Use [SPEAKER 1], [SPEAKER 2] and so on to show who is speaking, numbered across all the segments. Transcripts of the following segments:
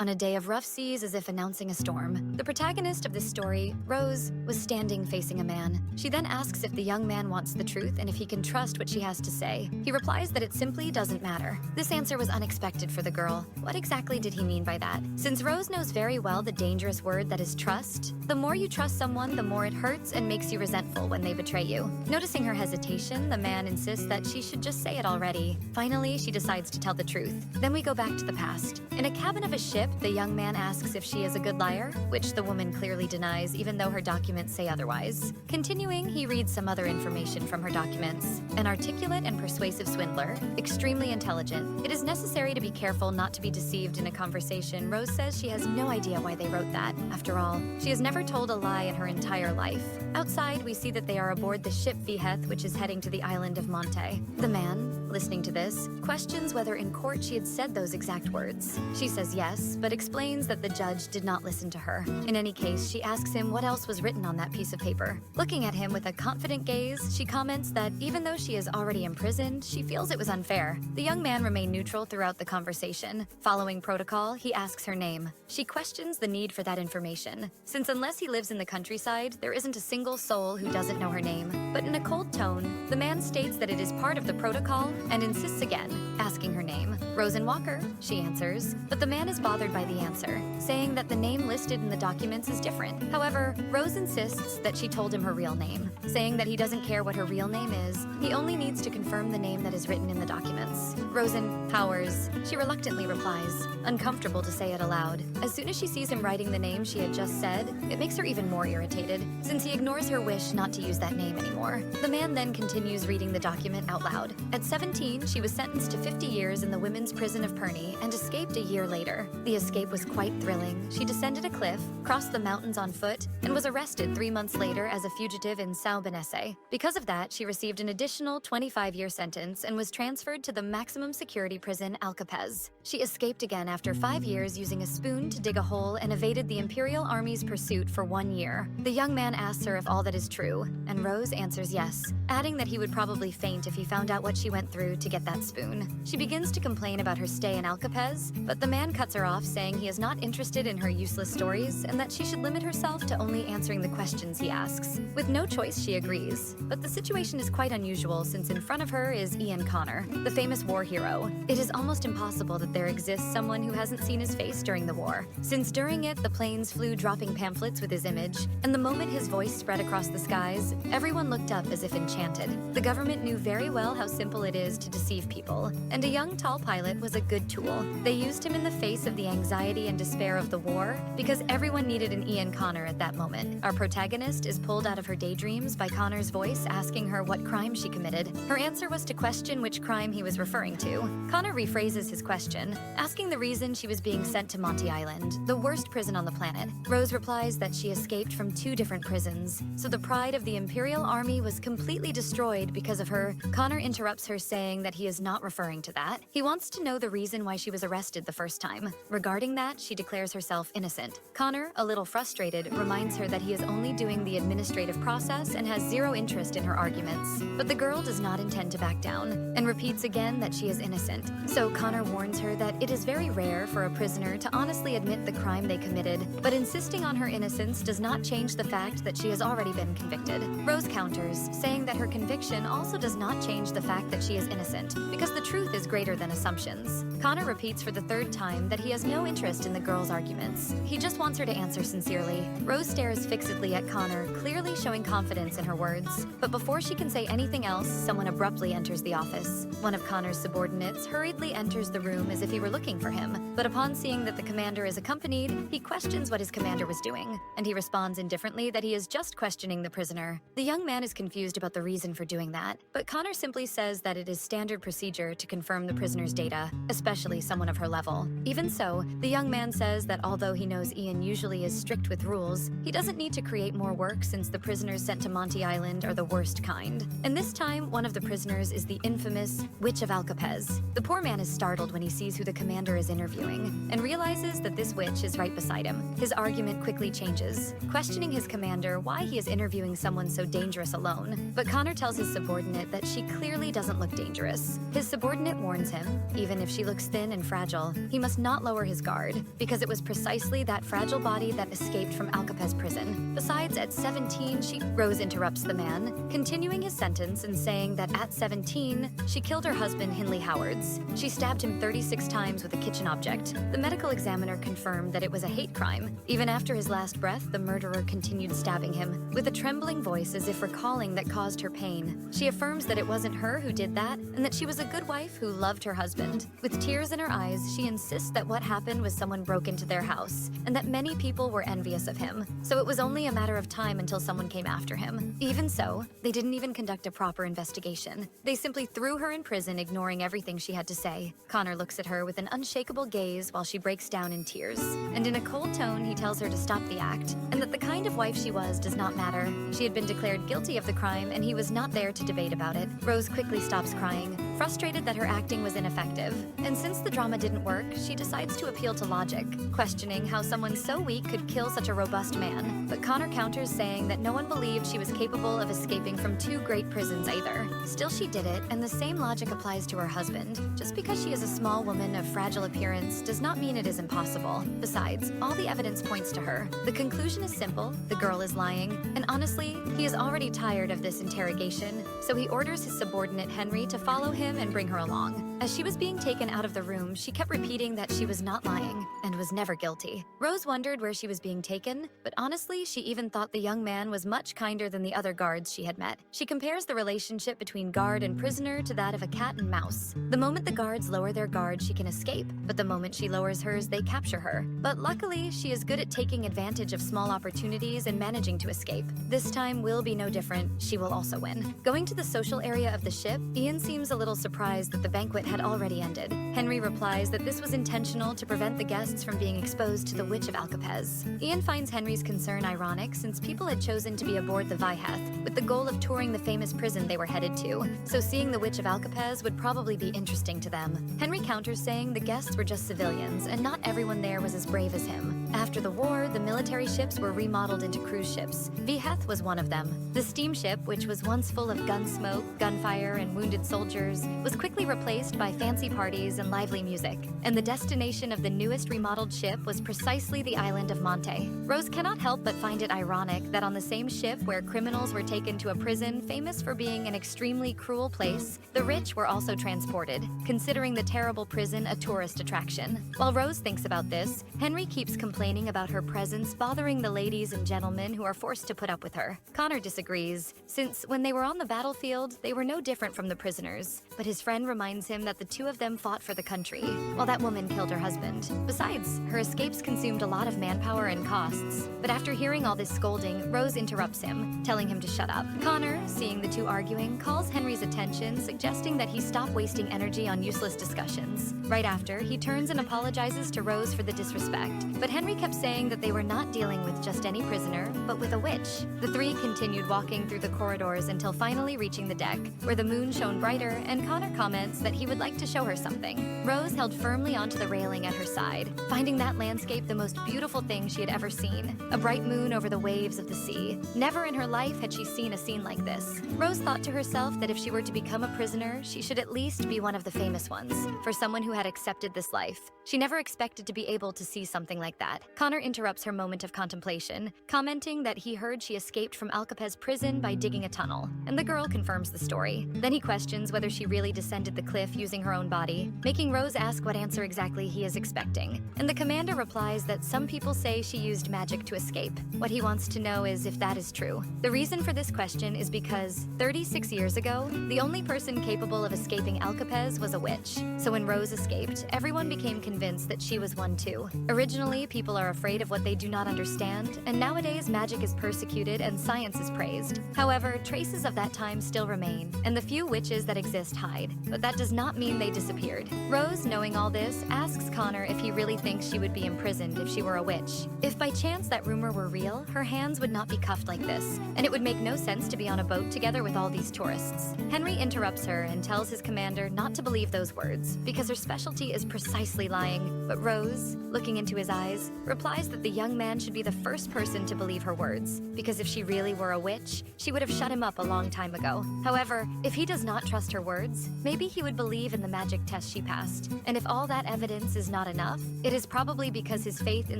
[SPEAKER 1] On a day of rough seas as if announcing a storm, the protagonist of this story, Rose, was standing facing a man. She then asks if the young man wants the truth and if he can trust what she has to say. He replies that it simply doesn't matter. This answer was unexpected for the girl. What exactly did he mean by that? Since Rose knows very well the dangerous word that is trust, the more you trust someone, the more it hurts and makes you resentful when they betray you. Noticing her hesitation, the man insists that she should just say it already. Finally, she decides to tell the truth. Then we go back to the past. In a cabin of a ship, the young man asks if she is a good liar, which the woman clearly denies even though her documents say otherwise. Continuing, he reads some other information from her documents. An articulate and persuasive swindler, extremely intelligent. It is necessary to be careful not to be deceived in a conversation. Rose says she has no idea why they wrote that. After all, she has never told a lie in her entire life. Outside, we see that they are aboard the ship Viheth, which is heading to the island of Monte. The man, listening to this, questions whether in court she had said those exact words. She says yes, but explains that the judge did not listen to her. In any case, she asks him what else was written on that piece of paper. Looking at him with a confident gaze, she comments that even though she is already imprisoned, she feels it was unfair. The young man remained neutral throughout the conversation. Following protocol, he asks her name. She questions the need for that information, since unless he lives in the countryside, there isn't a single soul who doesn't know her name. But in a cold tone, the man states that it is part of the protocol and insists again, asking her name. Rosen Walker, she answers, but the man is bothered by the answer, saying that the name listed in the documents is different. However, Rose insists that she told him her real name, saying that he doesn't care what her real name is, he only needs to confirm the name that is written in the documents. Rosen Powers, she reluctantly replies, uncomfortable to say it aloud. As soon as she sees him writing the name she had just said, it makes her even more irritated, since he ignores her wish not to use that name anymore. The man then continues reading the document out loud. At 17, she was sentenced to 50 years in the women's prison of Perney and escaped a year later. The escape was quite thrilling. She descended a cliff, crossed the mountains on foot, and was arrested 3 months later as a fugitive in São Benesse. Because of that, she received an additional 25-year sentence and was transferred to the maximum security prison Alcapez. She escaped again after 5 years using a spoon to dig a hole and evaded the Imperial Army's pursuit for 1 year. The young man asks her if all that is true, and Rose answers yes, adding that he would probably faint if he found out what she went through to get that spoon. She begins to complain about her stay in Alcapez, but the man cuts her off, saying he is not interested in her useless stories and that she should limit herself to only answering the questions he asks. With no choice, she agrees, but the situation is quite unusual since in front of her is Ian Connor, the famous war hero. It is almost impossible that there exists someone who hasn't seen his face during the war, since during it the planes flew dropping pamphlets with his image, and the moment his voice spread across the skies, everyone looked up as if enchanted. The government knew very well how simple it is to deceive people, and a young tall pilot was a good tool. They used him in the face of the anxiety and despair of the war because everyone needed an Ian Connor at that moment. Our protagonist is pulled out of her daydreams by Connor's voice asking her what crime she committed. Her answer was to question which crime he was referring to. Connor rephrases his question, asking the reason she was being sent to Monte Island, the worst prison on the planet. Rose replies that she escaped from 2 different prisons, so the pride of the Imperial Army was completely destroyed because of her. Connor interrupts her, saying that he is not referring to that. He wants to know the reason why she was arrested the first time. Regarding that, she declares herself innocent. Connor, a little frustrated, reminds her that he is only doing the administrative process and has zero interest in her arguments. But the girl does not intend to back down, and repeats again that she is innocent. So Connor warns her that it is very rare for a prisoner to honestly admit the crime they committed, but insisting on her innocence does not change the fact that she has already been convicted. Rose counters, saying that her conviction also does not change the fact that she is innocent, because the truth is greater than assumptions. Connor repeats for the 3rd time that he has no interest in the girl's arguments. He just wants her to answer sincerely. Rose stares fixedly at Connor, clearly showing confidence in her words. But before she can say anything else, someone abruptly enters the office. One of Connor's subordinates hurriedly enters the room as if he were looking for him, but upon seeing that the commander is accompanied, he questions what his commander was doing, and he responds indifferently that he is just questioning the prisoner. The young man is confused about the reason for doing that, but Connor simply says that it is standard procedure to confirm the prisoner's data, especially someone of her level. Even so, the young man says that although he knows Ian usually is strict with rules, he doesn't need to create more work since the prisoners sent to Monte Island are the worst kind. And this time, one of the prisoners is the infamous Witch of Alcapez. The poor man is startled when he sees who the commander is interviewing, and realizes that this witch is right beside him. His argument quickly changes, questioning his commander why he is interviewing someone so dangerous alone. But Connor tells his subordinate that she clearly doesn't look dangerous. dangerous. His subordinate warns him, even if she looks thin and fragile, he must not lower his guard, because it was precisely that fragile body that escaped from Alcapez prison. Besides, at 17, Rose interrupts the man, continuing his sentence and saying that at 17, she killed her husband, Hinley Howards. She stabbed him 36 times with a kitchen object. The medical examiner confirmed that it was a hate crime. Even after his last breath, the murderer continued stabbing him, with a trembling voice as if recalling that caused her pain. She affirms that it wasn't her who did that, and that she was a good wife who loved her husband. With tears in her eyes, she insists that what happened was someone broke into their house, and that many people were envious of him. So it was only a matter of time until someone came after him. Even so, they didn't even conduct a proper investigation. They simply threw her in prison, ignoring everything she had to say. Connor looks at her with an unshakable gaze while she breaks down in tears. And in a cold tone, he tells her to stop the act, and that the kind of wife she was does not matter. She had been declared guilty of the crime, and he was not there to debate about it. Rose quickly stops crying, frustrated that her acting was ineffective. And since the drama didn't work, she decides to appeal to logic, questioning how someone so weak could kill such a robust man. But Connor counters, saying that no one believed she was capable of escaping from 2 great prisons either. Still, she did it, and the same logic applies to her husband. Just because she is a small woman of fragile appearance does not mean it is impossible. Besides, all the evidence points to her. The conclusion is simple: the girl is lying, and honestly, he is already tired of this interrogation, so he orders his subordinate Henry to follow him and bring her along. As she was being taken out of the room, she kept repeating that she was not lying and was never guilty. Rose wondered where she was being taken, but honestly, she even thought the young man was much kinder than the other guards she had met. She compares the relationship between guard and prisoner to that of a cat and mouse. The moment the guards lower their guard, she can escape, but the moment she lowers hers, they capture her. But luckily, she is good at taking advantage of small opportunities and managing to escape. This time will be no different. She will also win. Going to the social area of the ship, Ian seems a little surprised that the banquet had already ended. Henry replies that this was intentional to prevent the guests from being exposed to the Witch of Alcapez. Ian finds Henry's concern ironic, since people had chosen to be aboard the Vyheth with the goal of touring the famous prison they were headed to, so seeing the Witch of Alcapez would probably be interesting to them. Henry counters, saying the guests were just civilians, and not everyone there was as brave as him. After the war, the military ships were remodeled into cruise ships. Vyheth was one of them. The steamship, which was once full of gun smoke, gunfire, and wounded soldiers, was quickly replaced by fancy parties and lively music. And the destination of the newest remodeled ship was precisely the island of Monte. Rose cannot help but find it ironic that on the same ship where criminals were taken to a prison famous for being an extremely cruel place, the rich were also transported, considering the terrible prison a tourist attraction. While Rose thinks about this, Henry keeps complaining about her presence bothering the ladies and gentlemen who are forced to put up with her. Connor disagrees, since when they were on the battlefield, they were no different from the prisoners. But his friend reminds him that the two of them fought for the country, while that woman killed her husband. Besides, her escapes consumed a lot of manpower and costs. But after hearing all this scolding, Rose interrupts him, telling him to shut up. Connor, seeing the two arguing, calls Henry's attention, suggesting that he stop wasting energy on useless discussions. Right after, he turns and apologizes to Rose for the disrespect, but Henry kept saying that they were not dealing with just any prisoner, but with a witch. The three continued walking through the corridors until finally reaching the deck, where the moon shone brighter, and Connor comments that he would like to show her something. Rose held firmly onto the railing at her side, finding that landscape the most beautiful thing she had ever seen. A bright moon over the waves of the sea. Never in her life had she seen a scene like this. Rose thought to herself that if she were to become a prisoner, she should at least be one of the famous ones, for someone who had accepted this life. She never expected to be able to see something like that. Connor interrupts her moment of contemplation, commenting that he heard she escaped from Alcapez prison by digging a tunnel, and the girl confirms the story. Then he questions whether she really descended the cliff using her own body, making Rose ask what answer exactly he is expecting. And the commander replies that some people say she used magic to escape. What he wants to know is if that is true. The reason for this question is because 36 years ago, the only person capable of escaping Alcapez was a witch. So when Rose escaped, everyone became convinced that she was one too. Originally, people are afraid of what they do not understand, and nowadays magic is persecuted and science is praised. However, traces of that time still remain, and the few witches that exist hide. But that does not not mean they disappeared. Rose, knowing all this, asks Connor if he really thinks she would be imprisoned if she were a witch. If by chance that rumor were real, her hands would not be cuffed like this, and it would make no sense to be on a boat together with all these tourists. Henry interrupts her and tells his commander not to believe those words, because her specialty is precisely lying. But Rose, looking into his eyes, replies that the young man should be the first person to believe her words, because if she really were a witch, she would have shut him up a long time ago. However, if he does not trust her words, maybe he would believe in the magic test she passed. And if all that evidence is not enough, it is probably because his faith in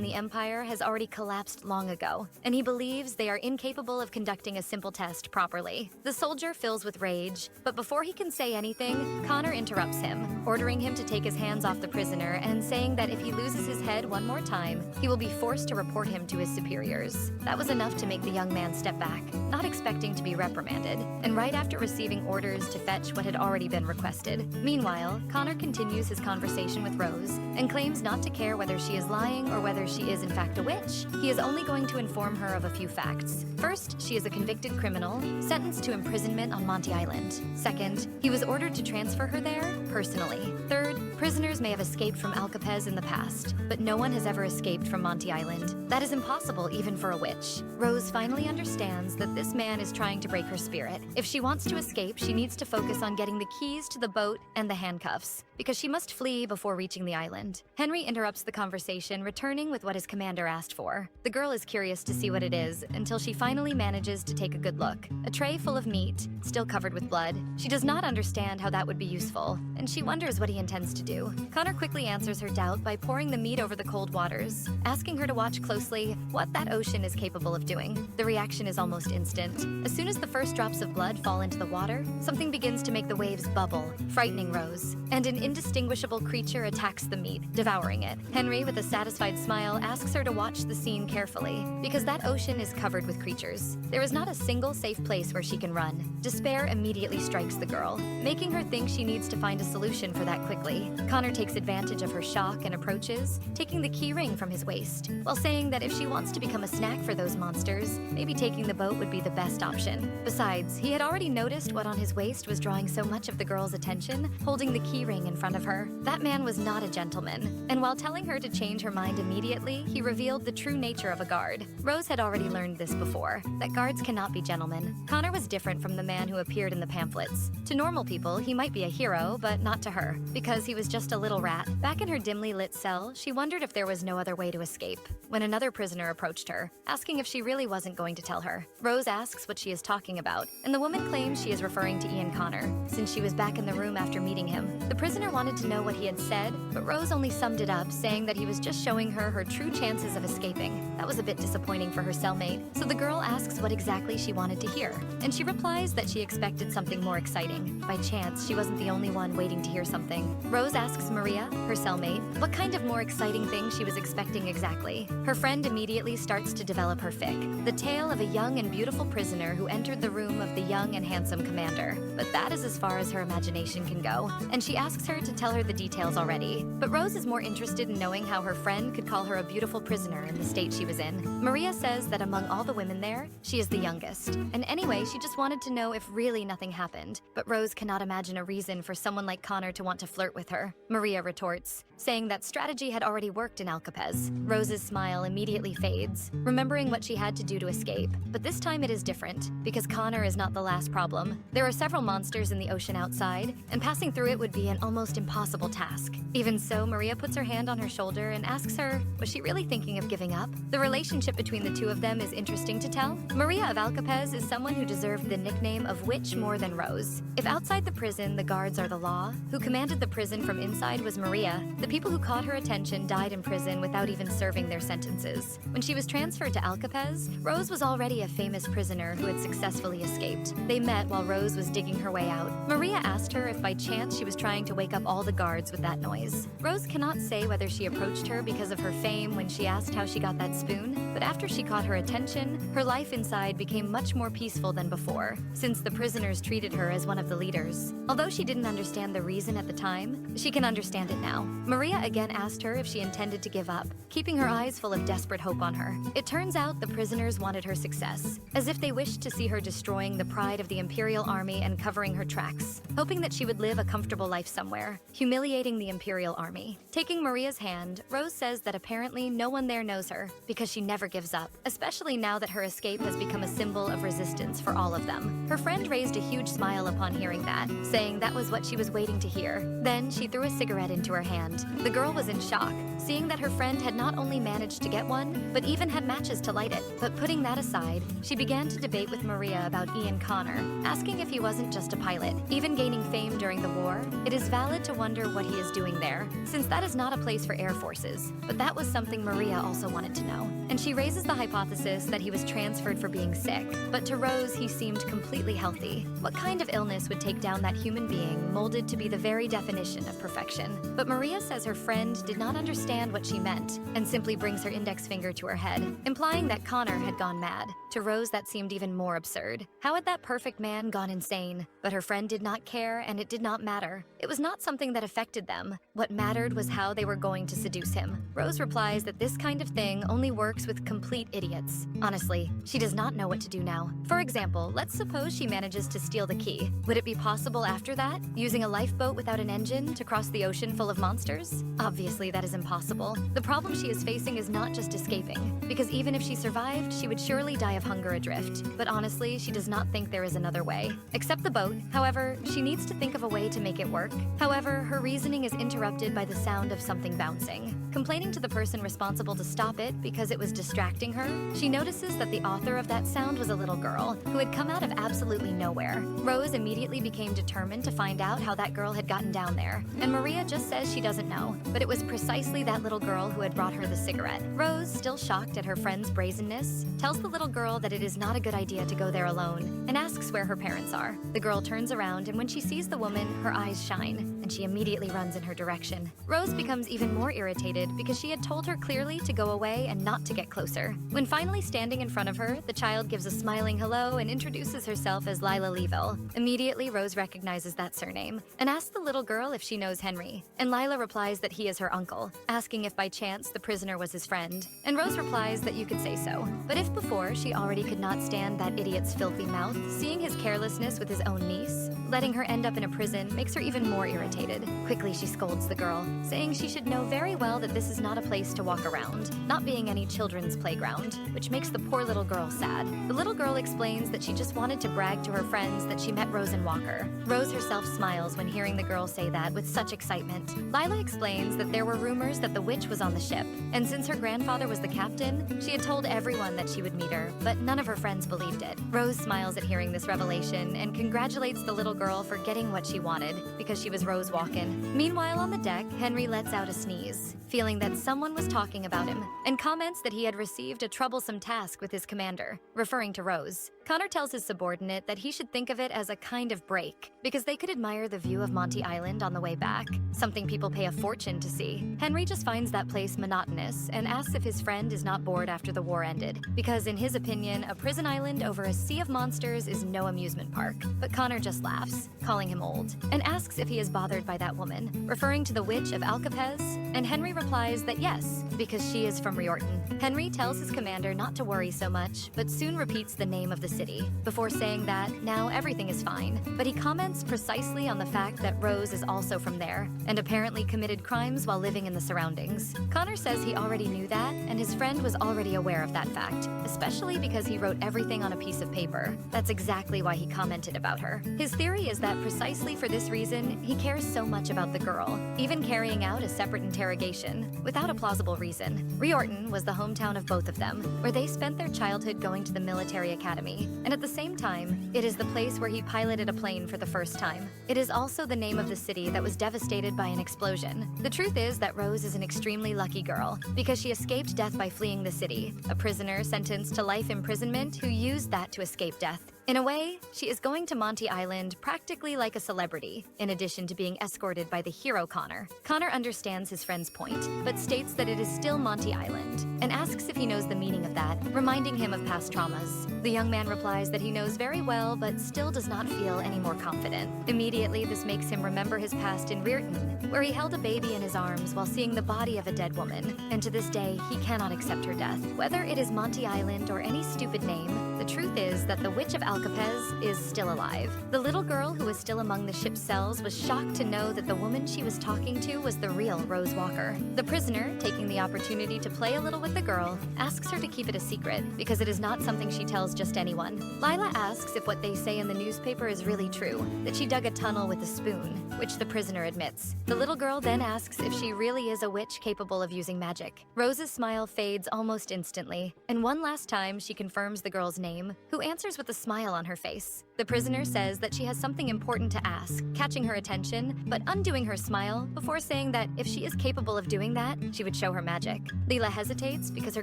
[SPEAKER 1] the Empire has already collapsed long ago, and he believes they are incapable of conducting a simple test properly. The soldier fills with rage, but before he can say anything, Connor interrupts him, ordering him to take his hands off the prisoner and saying that if he loses his head one more time, he will be forced to report him to his superiors. That was enough to make the young man step back, not expecting to be reprimanded, and right after receiving orders to fetch what had already been requested. Meanwhile, Connor continues his conversation with Rose and claims not to care whether she is lying or whether she is in fact a witch. He is only going to inform her of a few facts. First, she is a convicted criminal, sentenced to imprisonment on Monty Island. Second, he was ordered to transfer her there personally. Third, prisoners may have escaped from Alcapez in the past, but no one has ever escaped from Monty Island. That is impossible even for a witch. Rose finally understands that this man is trying to break her spirit. If she wants to escape, she needs to focus on getting the keys to the boat and the handcuffs, because she must flee before reaching the island. Henry interrupts the conversation, returning with what his commander asked for. The girl is curious to see what it is, until she finally manages to take a good look. A tray full of meat, still covered with blood. She does not understand how that would be useful, and she wonders what he intends to do. Connor quickly answers her doubt by pouring the meat over the cold waters, asking her to watch closely what that ocean is capable of doing. The reaction is almost instant. As soon as the first drops of blood fall into the water, something begins to make the waves bubble, frightening Rose, and an indistinguishable creature attacks the meat, devouring it. Henry, with a satisfied smile, asks her to watch the scene carefully, because that ocean is covered with creatures. There is not a single safe place where she can run. Despair immediately strikes the girl, making her think she needs to find a solution for that quickly. Connor takes advantage of her shock and approaches, taking the key ring from his waist, while saying that if she wants to become a snack for those monsters, maybe taking the boat would be the best option. Besides, he had already noticed what on his waist was drawing so much of the girl's attention, holding the key ring in front of her. That man was not a gentleman, and while telling her to change her mind immediately, he revealed the true nature of a guard. Rose had already learned this before, that guards cannot be gentlemen. Connor was different from the man who appeared in the pamphlets. To normal people, he might be a hero, but not to her, because he was just a little rat. Back in her dimly lit cell, she wondered if there was no other way to escape, when another prisoner approached her, asking if she really wasn't going to tell her. Rose asks what she is talking about, and the woman claims she is referring to Ian Connor, since she was back in the room after meeting him. The prisoner wanted to know what he had said, but Rose only summed it up, saying that he was just showing her her true chances of escaping. That was a bit disappointing for her cellmate, so the girl asks what exactly she wanted to hear, and she replies that she expected something more exciting. By chance, she wasn't the only one waiting to hear something. Rose asks Maria, her cellmate, what kind of more exciting thing she was expecting exactly. Her friend immediately starts to develop her fic, the tale of a young and beautiful prisoner who entered the room of the young and handsome commander. But that is as far as her imagination can go, and she asks her to tell her the details already. But Rose is more interested in knowing how her friend could call her a beautiful prisoner in the state she was in. Maria says that among all the women there, she is the youngest. And anyway, she just wanted to know if really nothing happened. But Rose cannot imagine a reason for someone like Connor to want to flirt with her. Maria retorts, saying that strategy had already worked in Alcapez. Rose's smile immediately fades, remembering what she had to do to escape. But this time it is different, because Connor is not the last problem. There are several monsters in the ocean outside, and passing through it would be an almost impossible task. Even so, Maria puts her hand on her shoulder and asks her, was she really thinking of giving up? The relationship between the two of them is interesting to tell. Maria of Alcapez is someone who deserved the nickname of witch more than Rose. If outside the prison the guards are the law, who commanded the prison from inside was Maria, the people who caught her attention died in prison without even serving their sentences. When she was transferred to Alcapez, Rose was already a famous prisoner who had successfully escaped. They met while Rose was digging her way out. Maria asked her if by chance she was trying to wake up all the guards with that noise. Rose cannot say whether she approached her because of her fame when she asked how she got that spoon, but after she caught her attention, her life inside became much more peaceful than before, since the prisoners treated her as one of the leaders. Although she didn't understand the the reason at the time, she can understand it now. Maria again asked her if she intended to give up, keeping her eyes full of desperate hope on her. It turns out the prisoners wanted her success, as if they wished to see her destroying the pride of the Imperial Army and covering her tracks, hoping that she would live a comfortable life somewhere, humiliating the Imperial Army. Taking Maria's hand, Rose says that apparently no one there knows her, because she never gives up, especially now that her escape has become a symbol of resistance for all of them. Her friend raised a huge smile upon hearing that, saying that was what she was waiting to hear. Then she threw a cigarette into her hand. The girl was in shock, seeing that her friend had not only managed to get one, but even had matches to light it. But putting that aside, she began to debate with Maria about Ian Connor, asking if he wasn't just a pilot, even gaining fame during the war. It is valid to wonder what he is doing there, since that is not a place for air forces. But that was something Maria also wanted to know. And she raises the hypothesis that he was transferred for being sick, but to Rose he seemed completely healthy. What kind of illness would take down that human being molded to be the very definition of perfection? But Maria says her friend did not understand what she meant, and simply brings her index finger to her head, implying that Connor had gone mad. To Rose that seemed even more absurd. How had that perfect man gone insane? But her friend did not care, and it did not matter. It was not something that affected them. What mattered was how they were going to seduce him. Rose replies that this kind of thing only works with complete idiots. Honestly, she does not know what to do now. For example, let's suppose she manages to steal the key. Would it be possible after that, using a lifeboat without an engine to cross the ocean full of monsters? Obviously, that is impossible. The problem she is facing is not just escaping, because even if she survived, she would surely die of hunger adrift. But honestly, she does not think there is another way. Except the boat. However, she needs to think of a way to make it work. However, her reasoning is interrupted by the sound of something bouncing. Complaining to the person responsible to stop it because it was distracting her, she notices that the author of that sound was a little girl who had come out of absolutely nowhere. Rose immediately became determined to find out how that girl had gotten down there, and Maria just says she doesn't know, but it was precisely that little girl who had brought her the cigarette. Rose, still shocked at her friend's brazenness, tells the little girl that it is not a good idea to go there alone, and asks where her parents are. The girl turns around, and when she sees the woman, her eyes shine, and she immediately runs in her direction. Rose becomes even more irritated because she had told her clearly to go away and not to get closer. When finally standing in front of her, the child gives a smiling hello and introduces herself as Lila Leeville. Immediately, Rose recognizes that surname and asks the little girl if she knows Henry, and Lila replies that he is her uncle, asking if by chance the prisoner was his friend, and Rose replies that you could say so. But if before she already could not stand that idiot's filthy mouth, seeing his carelessness with his own niece, letting her end up in a prison makes her even more irritated. Quickly, she scolds the girl, saying she should know very well that this is not a place to walk around, not being any children's playground, which makes the poor little girl sad. The little girl explains that she just wanted to brag to her friends that she met Rose and Walker. Rose herself smiles when hearing the girl say that with such excitement. Lila explains that there were rumors that the witch was on the ship, and since her grandfather was the captain, she had told everyone that she would meet her, but none of her friends believed it. Rose smiles at hearing this revelation and congratulates the little girl for getting what she wanted, because she was Rose Walken. Meanwhile, on the deck, Henry lets out a sneeze, feeling that someone was talking about him, and comments that he had received a troublesome task with his commander, referring to Rose. Connor tells his subordinate that he should think of it as a kind of break, because they could admire the view of Monty Island on the way back, something people pay a fortune to see. Henry just finds that place monotonous and asks if his friend is not bored after the war ended, because in his opinion, a prison island over a sea of monsters is no amusement park. But Connor just laughs, calling him old, and asks if he is bothered by that woman, referring to the witch of Alcapez, and Henry replies that yes, because she is from Riordan. Henry tells his commander not to worry so much, but soon repeats the name of the city, before saying that now everything is fine. But he comments precisely on the fact that Rose is also from there, and apparently committed crimes while living in the surroundings. Connor says he already knew that, and his friend was already aware of that fact, especially because he wrote everything on a piece of paper. That's exactly why he commented about her. His theory is that precisely for this reason, he cares so much about the girl, even carrying out a separate interrogation, without a plausible reason. Riordan was the hometown of both of them, where they spent their childhood going to the military academy, and at the same time, it is the place where he piloted a plane for the first time. It is also the name of the city that was devastated by an explosion. The truth is that Rose is an extremely lucky girl, because she escaped death by fleeing the city, a prisoner sentenced to life imprisonment who used that to escape death. In a way, she is going to Monty Island practically like a celebrity, in addition to being escorted by the hero Connor. Connor understands his friend's point, but states that it is still Monty Island, and asks if he knows the meaning of that, reminding him of past traumas. The young man replies that he knows very well, but still does not feel any more confident. Immediately, this makes him remember his past in Rearton, where he held a baby in his arms while seeing the body of a dead woman, and to this day, he cannot accept her death. Whether it is Monty Island or any stupid name, the truth is that the witch of Alcapez is still alive. The little girl who was still among the ship's cells was shocked to know that the woman she was talking to was the real Rose Walker. The prisoner, taking the opportunity to play a little with the girl, asks her to keep it a secret because it is not something she tells just anyone. Lila asks if what they say in the newspaper is really true, that she dug a tunnel with a spoon, which the prisoner admits. The little girl then asks if she really is a witch capable of using magic. Rose's smile fades almost instantly, and one last time she confirms the girl's name, who answers with a smile on her face. The prisoner says that she has something important to ask, catching her attention, but undoing her smile before saying that if she is capable of doing that, she would show her magic. Leela hesitates because her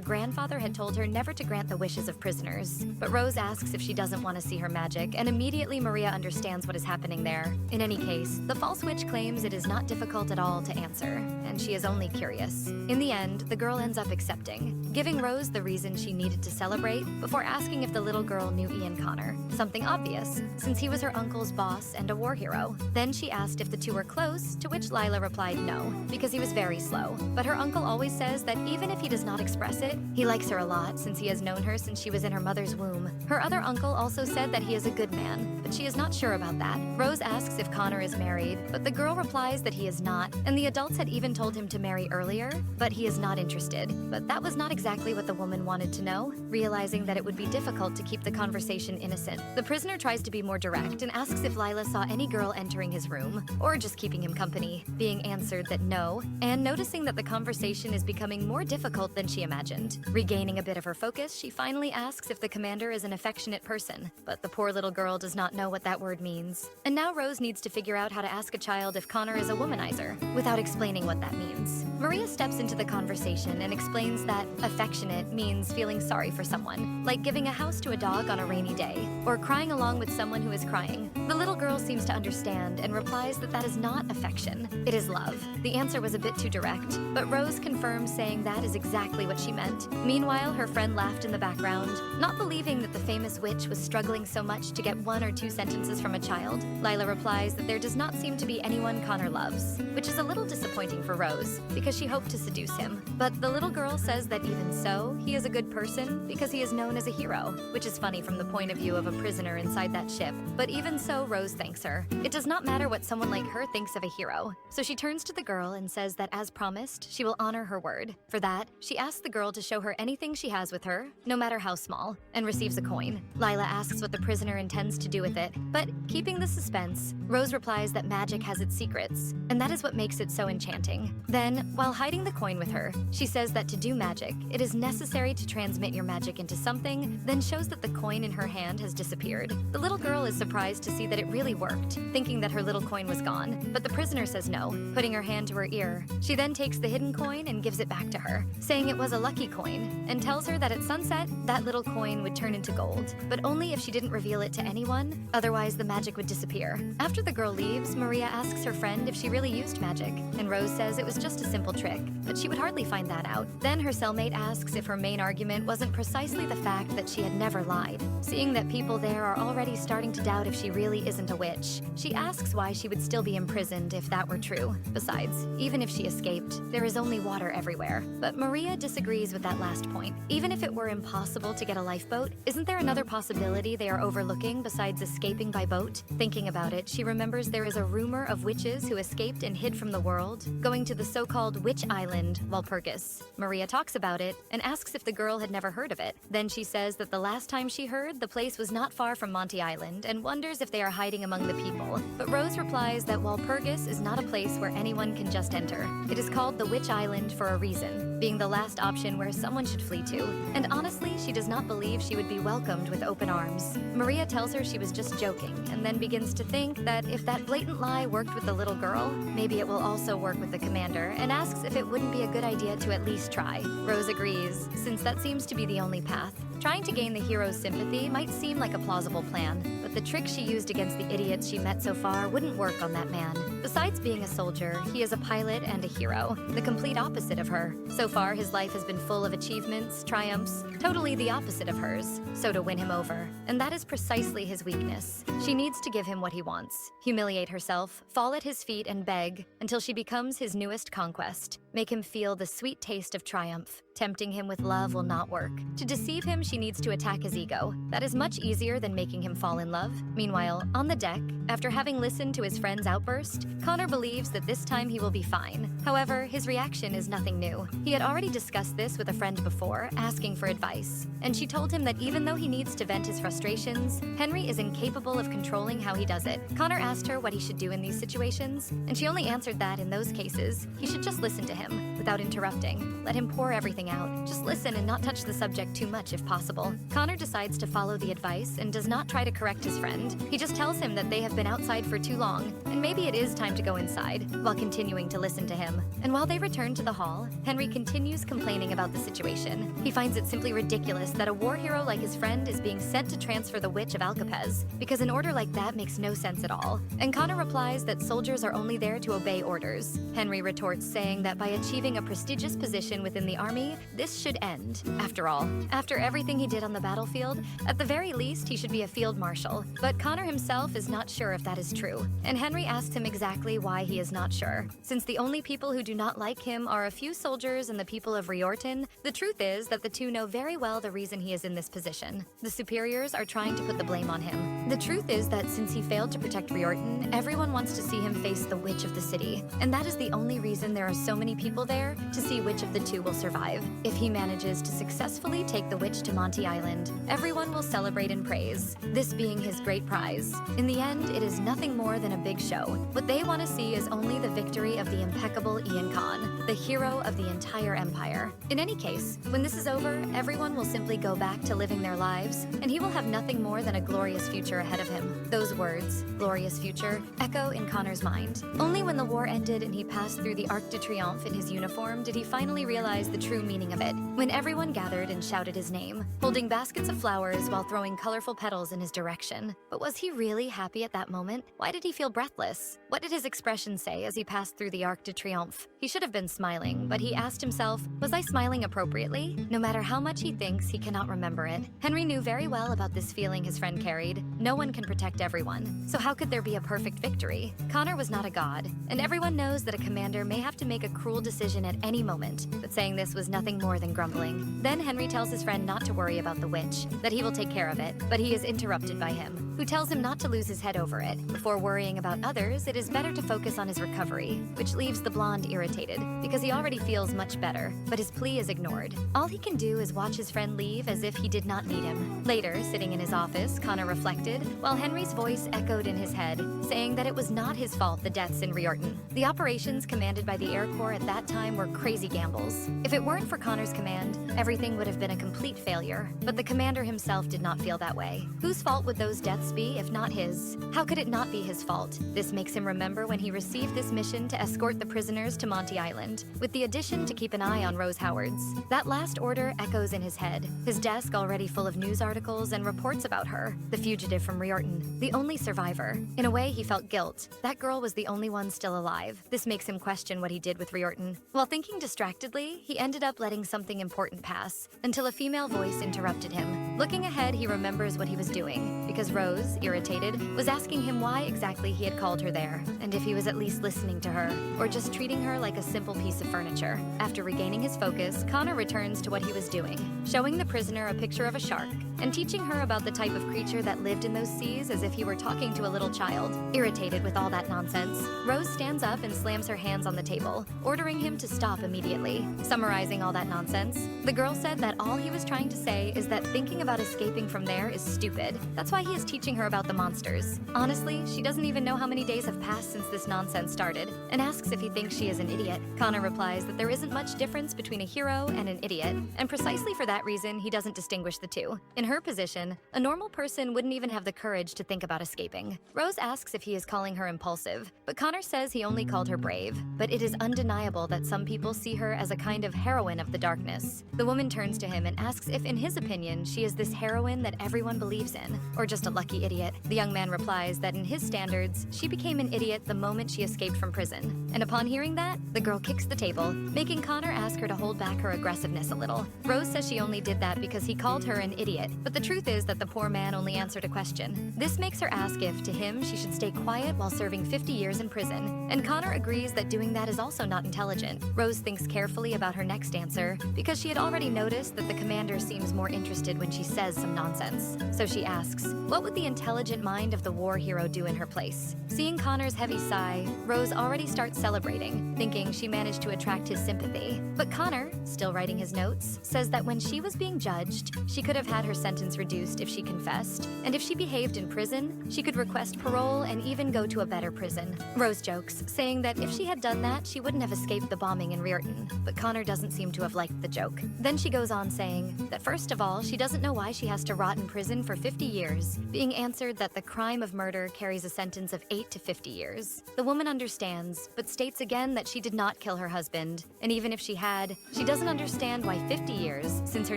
[SPEAKER 1] grandfather had told her never to grant the wishes of prisoners. But Rose asks if she doesn't want to see her magic, and immediately Maria understands what is happening there. In any case, the false witch claims it is not difficult at all to answer, and she is only curious. In the end, the girl ends up accepting, giving Rose the reason she needed to celebrate before asking if the little girl knew Ian Connor. Something obvious, since he was her uncle's boss and a war hero. Then she asked if the two were close, to which Lila replied no, because he was very slow. But her uncle always says that even if he does not express it, he likes her a lot since he has known her since she was in her mother's womb. Her other uncle also said that he is a good man, but she is not sure about that. Rose asks if Connor is married, but the girl replies that he is not, and the adults had even told him to marry earlier, but he is not interested. But that was not exactly what the woman wanted to know, realizing that it would be difficult to keep the conversation innocent. The prisoner tries to be more direct and asks if Lila saw any girl entering his room, or just keeping him company, being answered that no, and noticing that the conversation is becoming more difficult than she imagined. Regaining a bit of her focus, she finally asks if the commander is an affectionate person, but the poor little girl does not know what that word means. And now Rose needs to figure out how to ask a child if Connor is a womanizer, without explaining what that means. Maria steps into the conversation and explains that affectionate means feeling sorry for someone, like giving a house to a dog on a rainy day, or crying along with someone who is crying. The little girl seems to understand and replies that that is not affection, it is love. The answer was a bit too direct, but Rose confirms, saying that is exactly what she meant. Meanwhile, her friend laughed in the background, not believing that the famous witch was struggling so much to get 1 or 2 sentences from a child. Lila replies that there does not seem to be anyone Connor loves, which is a little disappointing for Rose, because she hoped to seduce him. But the little girl says that even so, he is a good person because he is known as a hero, which is funny from the point of view of a prisoner inside that ship. But even so, Rose thanks her. It does not matter what someone like her thinks of a hero. So she turns to the girl and says that as promised, she will honor her word. For that, she asks the girl to show her anything she has with her, no matter how small, and receives a coin. Lila asks what the prisoner intends to do with it, but keeping the suspense, Rose replies that magic has its secrets, and that is what makes it so enchanting. Then, while hiding the coin with her, she says that to do magic, it is necessary to transmit your magic into something, then shows that the coin in her hand has disappeared. The little girl is surprised to see that it really worked, thinking that her little coin was gone, but the prisoner says no, putting her hand to her ear. She then takes the hidden coin and gives it back to her, saying it was a lucky coin, and tells her that at sunset, that little coin would turn into gold, but only if she didn't reveal it to anyone, otherwise the magic would disappear. After the girl leaves, Maria asks her friend if she really used magic, and Rose says it was just a simple trick, but she would hardly find that out. Then her cellmate asks if her main argument wasn't precisely the fact that she had never lied. Seeing that people there are already starting to doubt if she really isn't a witch, she asks why she would still be imprisoned if that were true. Besides, even if she escaped, there is only water everywhere. But Maria disagrees with that last point. Even if it were impossible to get a lifeboat, isn't there another possibility they are overlooking besides escaping by boat? Thinking about it, she remembers there is a rumor of witches who escaped and hid from the world, going to the so-called Witch Island, Walpurgis. Maria talks about it and asks if the girl had never heard of it. Then she says that the last time she heard, the place was not far from Monty Island, and wonders if they are hiding among the people. But Rose replies that Walpurgis is not a place where anyone can just enter. It is called the Witch Island for a reason. being the last option where someone should flee to. And honestly, she does not believe she would be welcomed with open arms. Maria tells her she was just joking, and then begins to think that if that blatant lie worked with the little girl, maybe it will also work with the commander, and asks if it wouldn't be a good idea to at least try. Rose agrees, since that seems to be the only path. Trying to gain the hero's sympathy might seem like a plausible plan, but the trick she used against the idiots she met so far wouldn't work on that man. Besides being a soldier, he is a pilot and a hero, the complete opposite of her. So far, his life has been full of achievements, triumphs, totally the opposite of hers. So to win him over, and that is precisely his weakness. She needs to give him what he wants, humiliate herself, fall at his feet and beg until she becomes his newest conquest. Make him feel the sweet taste of triumph. Tempting him with love will not work. To deceive him, she needs to attack his ego. That is much easier than making him fall in love. Meanwhile, on the deck, after having listened to his friend's outburst, Connor believes that this time he will be fine. However, his reaction is nothing new. He had already discussed this with a friend before, asking for advice. And she told him that even though he needs to vent his frustrations, Henry is incapable of controlling how he does it. Connor asked her what he should do in these situations, and she only answered that in those cases, he should just listen to him, without interrupting. Let him pour everything out. Just listen and not touch the subject too much if possible. Connor decides to follow the advice and does not try to correct his friend. He just tells him that they have been outside for too long, and maybe it is time to go inside, while continuing to listen to him. And while they return to the hall, Henry continues complaining about the situation. He finds it simply ridiculous that a war hero like his friend is being sent to transfer the witch of Alcapez, because an order like that makes no sense at all. And Connor replies that soldiers are only there to obey orders. Henry retorts, saying that by achieving a prestigious position within the army, this should end. After all, after everything he did on the battlefield, at the very least he should be a field marshal. But Connor himself is not sure if that is true, and Henry asks him exactly why he is not sure. Since the only people who do not like him are a few soldiers and the people of Riorton, the truth is that the two know very well the reason he is in this position. The superiors are trying to put the blame on him. The truth is that since he failed to protect Riorton, everyone wants to see him face the witch of the city, and that is the only reason there are so many people there, to see which of the two will survive. If he manages to successfully take the witch to Monty Island, everyone will celebrate and praise, this being his great prize. In the end, it is nothing more than a big show. What they want to see is only the victory of the impeccable Ian Khan, the hero of the entire empire. In any case, when this is over, everyone will simply go back to living their lives, and he will have nothing more than a glorious future ahead of him. Those words, glorious future, echo in Connor's mind. Only when the war ended and he passed through the Arc de Triomphe in his uniform did he finally realize the true meaning of it, when everyone gathered and shouted his name, holding baskets of flowers while throwing colorful petals in his direction. But was he really happy at that moment? Why did he feel breathless? What did his expression say as he passed through the Arc de Triomphe? He should have been smiling, but he asked himself, was I smiling appropriately? No matter how much he thinks, he cannot remember it. Henry knew very well about this feeling his friend carried. No one can protect everyone, so how could there be a perfect victory? Connor was not a god, and everyone knows that a commander may have to make a cruel decision at any moment, but saying this was nothing more than grumbling. Then Henry tells his friend not to worry about the witch, that he will take care of it, but he is interrupted by him, who tells him not to lose his head over it. Before worrying about others, it is better to focus on his recovery, which leaves the blonde irritated, because he already feels much better, but his plea is ignored. All he can do is watch his friend leave as if he did not need him. Later, sitting in his office, Connor reflected, while Henry's voice echoed in his head, saying that it was not his fault the deaths in Riorton. The operations commanded by the Air Corps at that time were crazy gambles. If it weren't for Connor's command, everything would have been a complete failure. But the commander himself did not feel that way. Whose fault would those deaths be if not his? How could it not be his fault? This makes him remember when he received this mission to escort the prisoners to Monty Island, with the addition to keep an eye on Rose Howard's. That last order echoes in his head, his desk already full of news articles and reports about her, the fugitive from Riorton, the only survivor. In a way, he felt guilt. That girl was the only one still alive. This makes him question what he did with Riorton. While thinking distractedly, he ended up letting something important pass, until a female voice interrupted him. Looking ahead, he remembers what he was doing, because Rose, irritated, was asking him why exactly he had called her there, and if he was at least listening to her, or just treating her like a simple piece of furniture. After regaining his focus, Connor returns to what he was doing, showing the prisoner a picture of a shark, and teaching her about the type of creature that lived in those seas as if he were talking to a little child. Irritated with all that nonsense, Rose stands up and slams her hands on the table, ordering him to stop immediately. Summarizing all that nonsense, the girl said that all he was trying to say is that thinking about escaping from there is stupid. That's why he is teaching her about the monsters. Honestly, she doesn't even know how many days have passed since this nonsense started, and asks if he thinks she is an idiot. Connor replies that there isn't much difference between a hero and an idiot, and precisely for that reason, he doesn't distinguish the two. In her position, a normal person wouldn't even have the courage to think about escaping. Rose asks if he is calling her impulsive, but Connor says he only called her brave. But it is undeniable that some people see her as a kind of heroine of the darkness. The woman turns to him and asks if in his opinion she is this heroine that everyone believes in, or just a lucky idiot. The young man replies that in his standards, she became an idiot the moment she escaped from prison. And upon hearing that, the girl kicks the table, making Connor ask her to hold back her aggressiveness a little. Rose says she only did that because he called her an idiot, but the truth is that the poor man only answered a question. This makes her ask if, to him, she should stay quiet while serving 50 years in prison, and Connor agrees that doing that is also not intelligent. Rose thinks carefully about her next answer, because she had already noticed that the commander seems more interested when she says some nonsense. So she asks, what would the intelligent mind of the war hero do in her place? Seeing Connor's heavy sigh, Rose already starts celebrating, thinking she managed to attract his sympathy. But Connor, still writing his notes, says that when she was being judged, she could have had her sentence reduced if she confessed, and if she behaved in prison, she could request parole and even go to a better prison. Rose jokes, saying that if she had done that, she wouldn't have escaped the bombing in Riordan, but Connor doesn't seem to have liked the joke. Then she goes on saying that first of all, she doesn't know why she has to rot in prison for 50 years, being answered that the crime of murder carries a sentence of 8 to 50 years. The woman understands, but states again that she did not kill her husband, and even if she had, she doesn't understand why 50 years, since her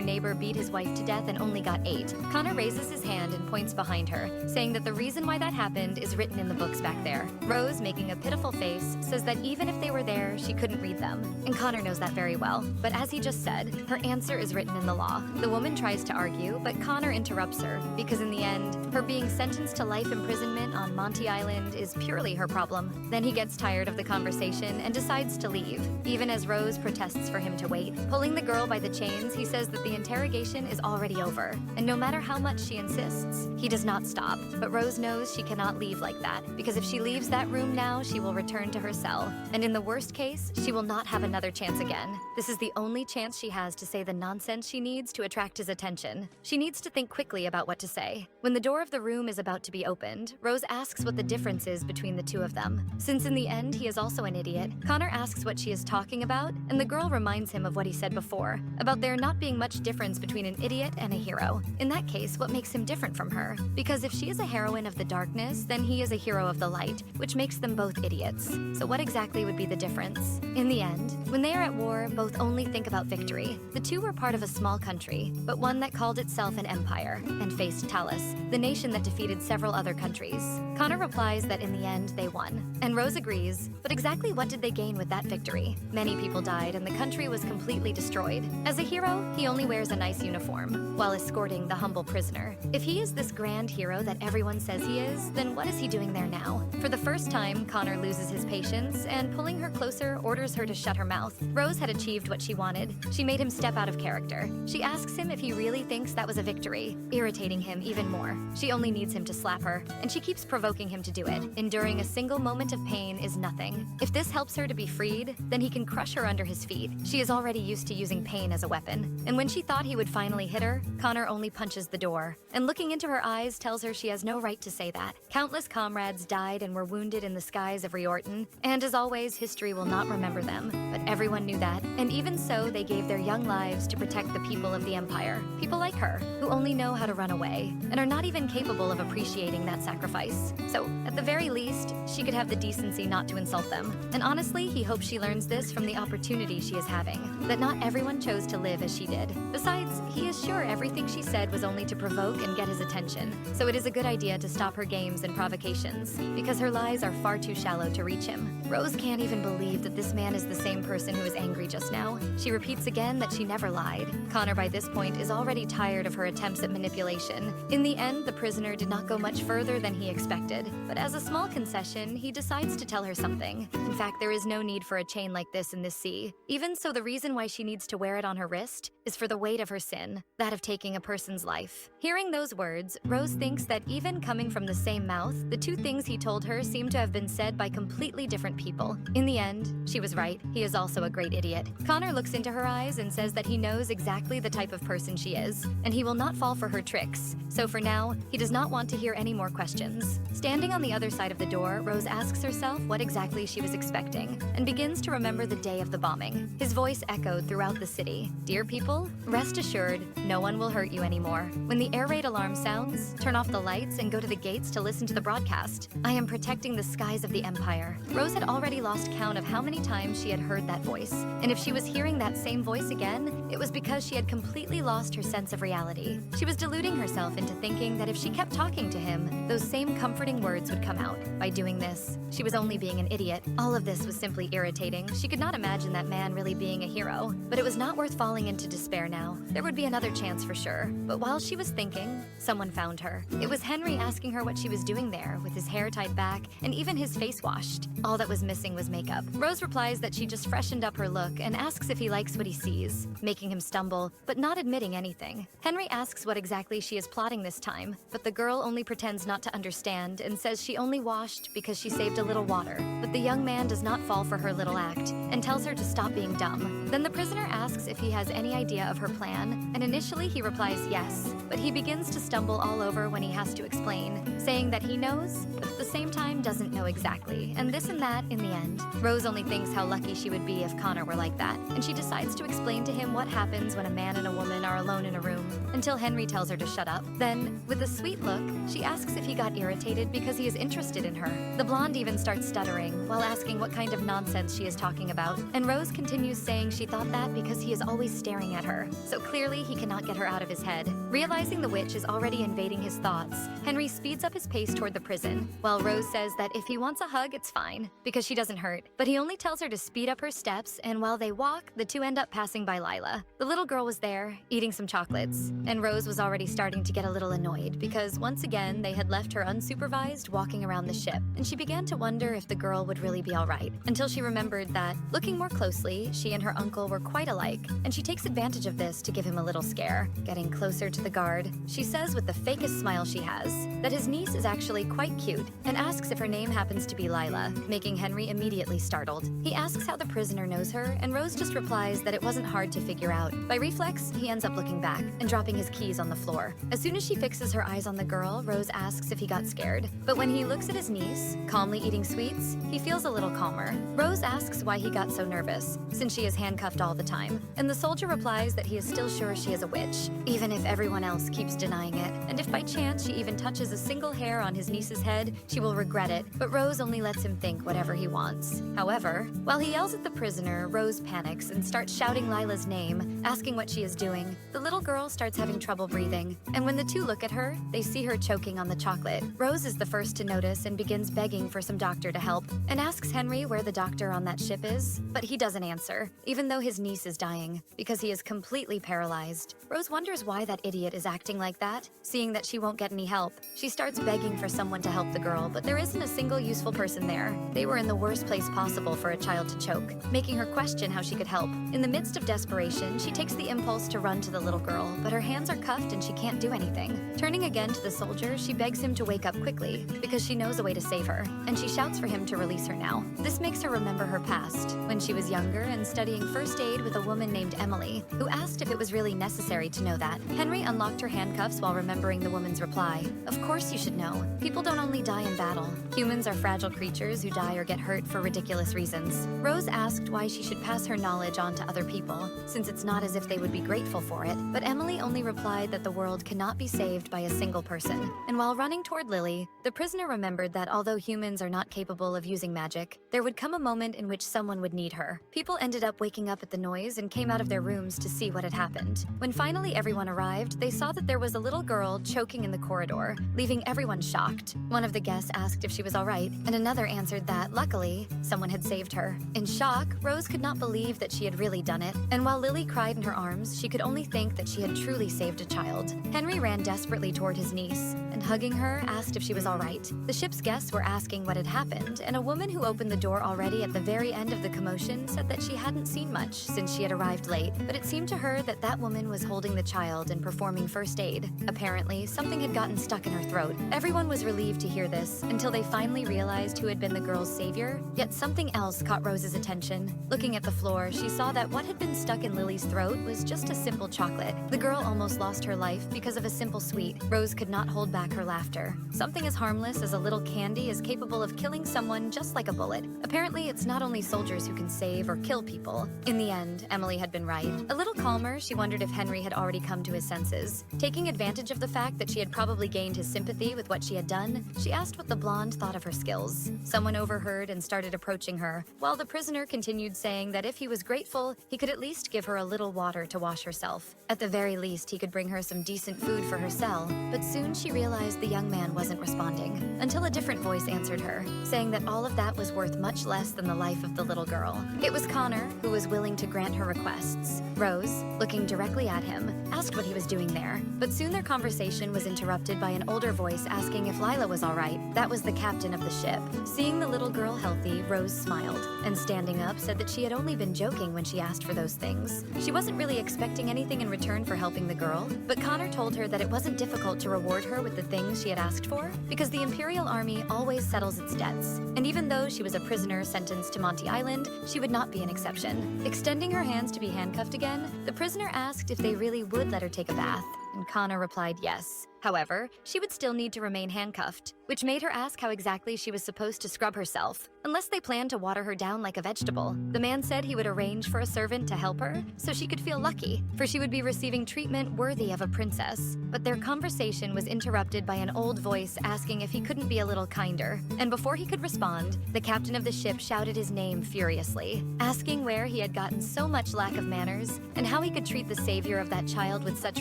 [SPEAKER 1] neighbor beat his wife to death and only got 8. Connor raises his hand and points behind her, saying that the reason why that happened is written in the books back there. Rose, making a pitiful face, says that even if they were there, she couldn't read them, and Connor knows that very well. But as he just said, her answer is written in the law. The woman tries to argue, but Connor interrupts her, because in the end, her being sentenced to life imprisonment on Monty Island is purely her problem. Then he gets tired of the conversation and decides to leave, even as Rose protests for him to wait. Pulling the girl by the chains, he says that the interrogation is already over, and no matter how much she insists, he does not stop. But Rose knows she cannot leave like that, because if she leaves that room now, she will return to her cell, and in the worst case, she will not have another chance again. This is the only chance she has to say the nonsense she needs to attract his attention. She needs to think quickly about what to say. When the door of the room is about to be opened, Rose asks what the difference is between the two of them. Since in the end he is also an idiot, Connor asks what she is talking about, and the girl reminds him of what he said before, about there not being much difference between an idiot and a hero. In that case, what makes him different from her? Because if she is a heroine of the darkness, then he is a hero of the light, which makes them both idiots. So what exactly would be the difference? In the end, when they are at war, both only think about victory. The two were part of a small country, but one that called itself an empire, and faced Talus, the nation that defeated several other countries. Connor replies that in the end, they won. And Rose agrees, but exactly what did they gain with that victory? Many people died and the country was completely destroyed. As a hero, he only wears a nice uniform, while escorting the humble prisoner. If he is this grand hero that everyone says he is, then what is he doing there now? For the first time, Connor loses his patience, and pulling her closer, orders her to shut her mouth. Rose had achieved what she wanted. She made him step out of character. She asks him if he really thinks that was a victory, irritating him even more. She only needs him to slap her, and she keeps provoking him to do it. Enduring a single moment of pain is nothing. If this helps her to be freed, then he can crush her under his feet. She is already used to using pain as a weapon, and when she thought he would finally hit her, Connor only punches the door, and looking into her eyes tells her she has no right to say that. Countless comrades died and were wounded in the skies of Riordan, and as always, history will not remember them, but everyone knew that, and even so, they gave their young lives to protect the people of the Empire. People like her, who only know how to run away, and are not even capable of appreciating that sacrifice. So, at the very least, she could have the decency not to insult them. And honestly, he hopes she learns this from the opportunity she is having, that not everyone chose to live as she did. Besides, he is sure everything she said was only to provoke and get his attention, so it is a good idea to stop her games and provocations, because her lies are far too shallow to reach him. Rose can't even believe that this man is the same person who was angry just now. She repeats again that she never lied. Connor, by this point, is already tired of her attempts at manipulation. In the end, the prisoner did not go much further than he expected, but as a small concession, he decides to tell her something. In fact, there is no need for a chain like this in this sea. Even so, the reason why she needs to wear it on her wrist is for the weight of her sin, that of taking a person's life. Hearing those words, Rose thinks that even coming from the same mouth, the two things he told her seem to have been said by completely different people. In the end, she was right. He is also a great idiot. Connor looks into her eyes and says that he knows exactly the type of person she is, and he will not fall for her tricks. So for now, he does not want to hear any more questions. Standing on the other side of the door, Rose asks herself what exactly she was expecting, and begins to remember the day of the bombing. His voice echoed throughout the city. Dear people, rest assured, no one will hurt you anymore. When the air raid alarm sounds, turn off the lights and go to the gates to listen to the broadcast. I am protecting the skies of the Empire. Rose had already lost count of how many times she had heard that voice, and if she was hearing that same voice again, it was because she had completely lost her sense of reality. She was deluding herself into thinking that if she kept talking to him, those same comforting words would come out. By doing this, she was only being an idiot. All of this was simply irritating. She could not imagine that man really being a hero, but it was not worth falling into despair now. There would be another chance for sure. But while she was thinking, someone found her. It was Henry asking her what she was doing there, with his hair tied back and even his face washed. All that was missing was makeup. Rose replies that she just freshened up her look and asks if he likes what he sees, making him stumble, but not admitting anything. Henry asks what exactly she is plotting this time, but the girl only pretends not to understand and says she only washed because she saved a little water. But the young man does not fall for her little act and tells her to stop being dumb. Then the prisoner asks if he has any idea of her plan, and initially he replies yes, but he begins to stumble all over when he has to explain, saying that he knows, but at the same time doesn't know exactly, and this and that in the end. Rose only thinks how lucky she would be if Connor were like that, and she decides to explain to him what happens when a man and a woman are alone in a room, until Henry tells her to shut up. Then, with a sweet look, she asks if he got irritated because he is interested in her. The blonde even starts stuttering, while asking what kind of nonsense she is talking about, and Rose continues saying she thought that because he is always staring at her, so clearly he cannot get her out of his head. Realizing the witch is already invading his thoughts, Henry speeds up his pace toward the prison, while Rose says that if he wants a hug, it's fine, because she doesn't hurt. But he only tells her to speed up her steps, and while they walk, the two end up passing by Lila. The little girl was there, eating some chocolates, and Rose was already starting to get a little annoyed because once again they had left her unsupervised walking around the ship, and she began to wonder if the girl would really be alright, until she remembered that, looking more closely, she and her uncle were quite alike, and she takes advantage of this to give him a little scare. Getting closer to the guard, she says with the fakest smile she has that his niece is actually quite cute, and asks if her name happens to be Lila, making Henry immediately startled. He asks how the prisoner knows her, and Rose just replies that it wasn't hard to figure out. By reflex, he ends up looking back and dropping his keys on the floor. As soon as she fixes her eyes on the girl, Rose asks if he got scared. But when he looks at his niece, calmly eating sweets, he feels a little calmer. Rose asks why he got so nervous, since she is handcuffed all the time, and the soldier replies that he is still sure she is a witch, even if everyone else keeps denying it, and if by chance she even touches a single hair on his niece's head, she will regret it, but Rose only lets him think whatever he wants. However, while he yells at the prisoner, Rose panics and starts shouting Lila's name, asking what she is doing. The little girl starts having trouble breathing, and when the two look at her, they see her choking on the chocolate. Rose is the first to notice and begins begging for some doctor to help, and asks Henry where the doctor on that ship is, but he doesn't answer, even though his niece is dying, because he is completely paralyzed. Rose wonders why that idiot is acting like that, seeing that she won't get any help. She starts begging for someone to help the girl, but there isn't a single useful person there. They were in the worst place possible for a child to choke, making her question how she could help. In the midst of desperation, she takes the impulse to run to the little girl, but her hands are cuffed and she can't do anything. Turning again to the soldier, she begs him to wake up quickly, because she knows a way to save her, and she shouts for him to release her now. This makes her remember her past, when she was younger and studying first aid with a woman named Emily, who asked if it was really necessary to know that. Henry unlocked her handcuffs while remembering the woman's reply. Of course you should know. People don't only die in battle. Humans are fragile creatures who die or get hurt for ridiculous reasons. Rose asked why she should pass her knowledge on to other people, since it's not as if they would be grateful for it, but Emily only replied that the world cannot be saved by a single person. And while running toward Lily, the prisoner remembered that although humans are not capable of using magic, there would come a moment in which someone would need her. People ended up waking up at the noise and came out of their rooms to see what had happened. When finally everyone arrived, they saw that there was a little girl child choking in the corridor, leaving everyone shocked. One of the guests asked if she was all right, and another answered that, luckily, someone had saved her. In shock, Rose could not believe that she had really done it, and while Lily cried in her arms, she could only think that she had truly saved a child. Henry ran desperately toward his niece, and hugging her, asked if she was all right. The ship's guests were asking what had happened, and a woman who opened the door already at the very end of the commotion said that she hadn't seen much since she had arrived late, but it seemed to her that that woman was holding the child and performing first aid. Apparently, something had gotten stuck in her throat. Everyone was relieved to hear this, until they finally realized who had been the girl's savior, yet something else caught Rose's attention. Looking at the floor, she saw that what had been stuck in Lily's throat was just a simple chocolate. The girl almost lost her life because of a simple sweet. Rose could not hold back her laughter. Something as harmless as a little candy is capable of killing someone just like a bullet. Apparently, it's not only soldiers who can save or kill people. In the end, Emily had been right. A little calmer, she wondered if Henry had already come to his senses. Taking advantage of the fact that she had probably gained his sympathy with what she had done, she asked what the blonde thought of her skills. Someone overheard and started approaching her, while the prisoner continued saying that if he was grateful, he could at least give her a little water to wash herself. At the very least, he could bring her some decent food for her cell, but soon she realized the young man wasn't responding, until a different voice answered her, saying that all of that was worth much less than the life of the little girl. It was Connor, who was willing to grant her requests. Rose, looking directly at him, asked what he was doing there, but soon their conversation was interrupted by an older voice asking if Lila was all right. That was the captain of the ship. Seeing the little girl healthy, Rose smiled, and standing up said that she had only been joking when she asked for those things. She wasn't really expecting anything in return for helping the girl, but Connor told her that it wasn't difficult to reward her with the things she had asked for, because the Imperial Army always settles its debts, and even though she was a prisoner sentenced to Monty Island, she would not be an exception. Extending her hands to be handcuffed again, the prisoner asked if they really would let her take a bath, and Connor replied yes. However, she would still need to remain handcuffed, which made her ask how exactly she was supposed to scrub herself, unless they planned to water her down like a vegetable. The man said he would arrange for a servant to help her, so she could feel lucky, for she would be receiving treatment worthy of a princess. But their conversation was interrupted by an old voice asking if he couldn't be a little kinder, and before he could respond, the captain of the ship shouted his name furiously, asking where he had gotten so much lack of manners, and how he could treat the savior of that child with such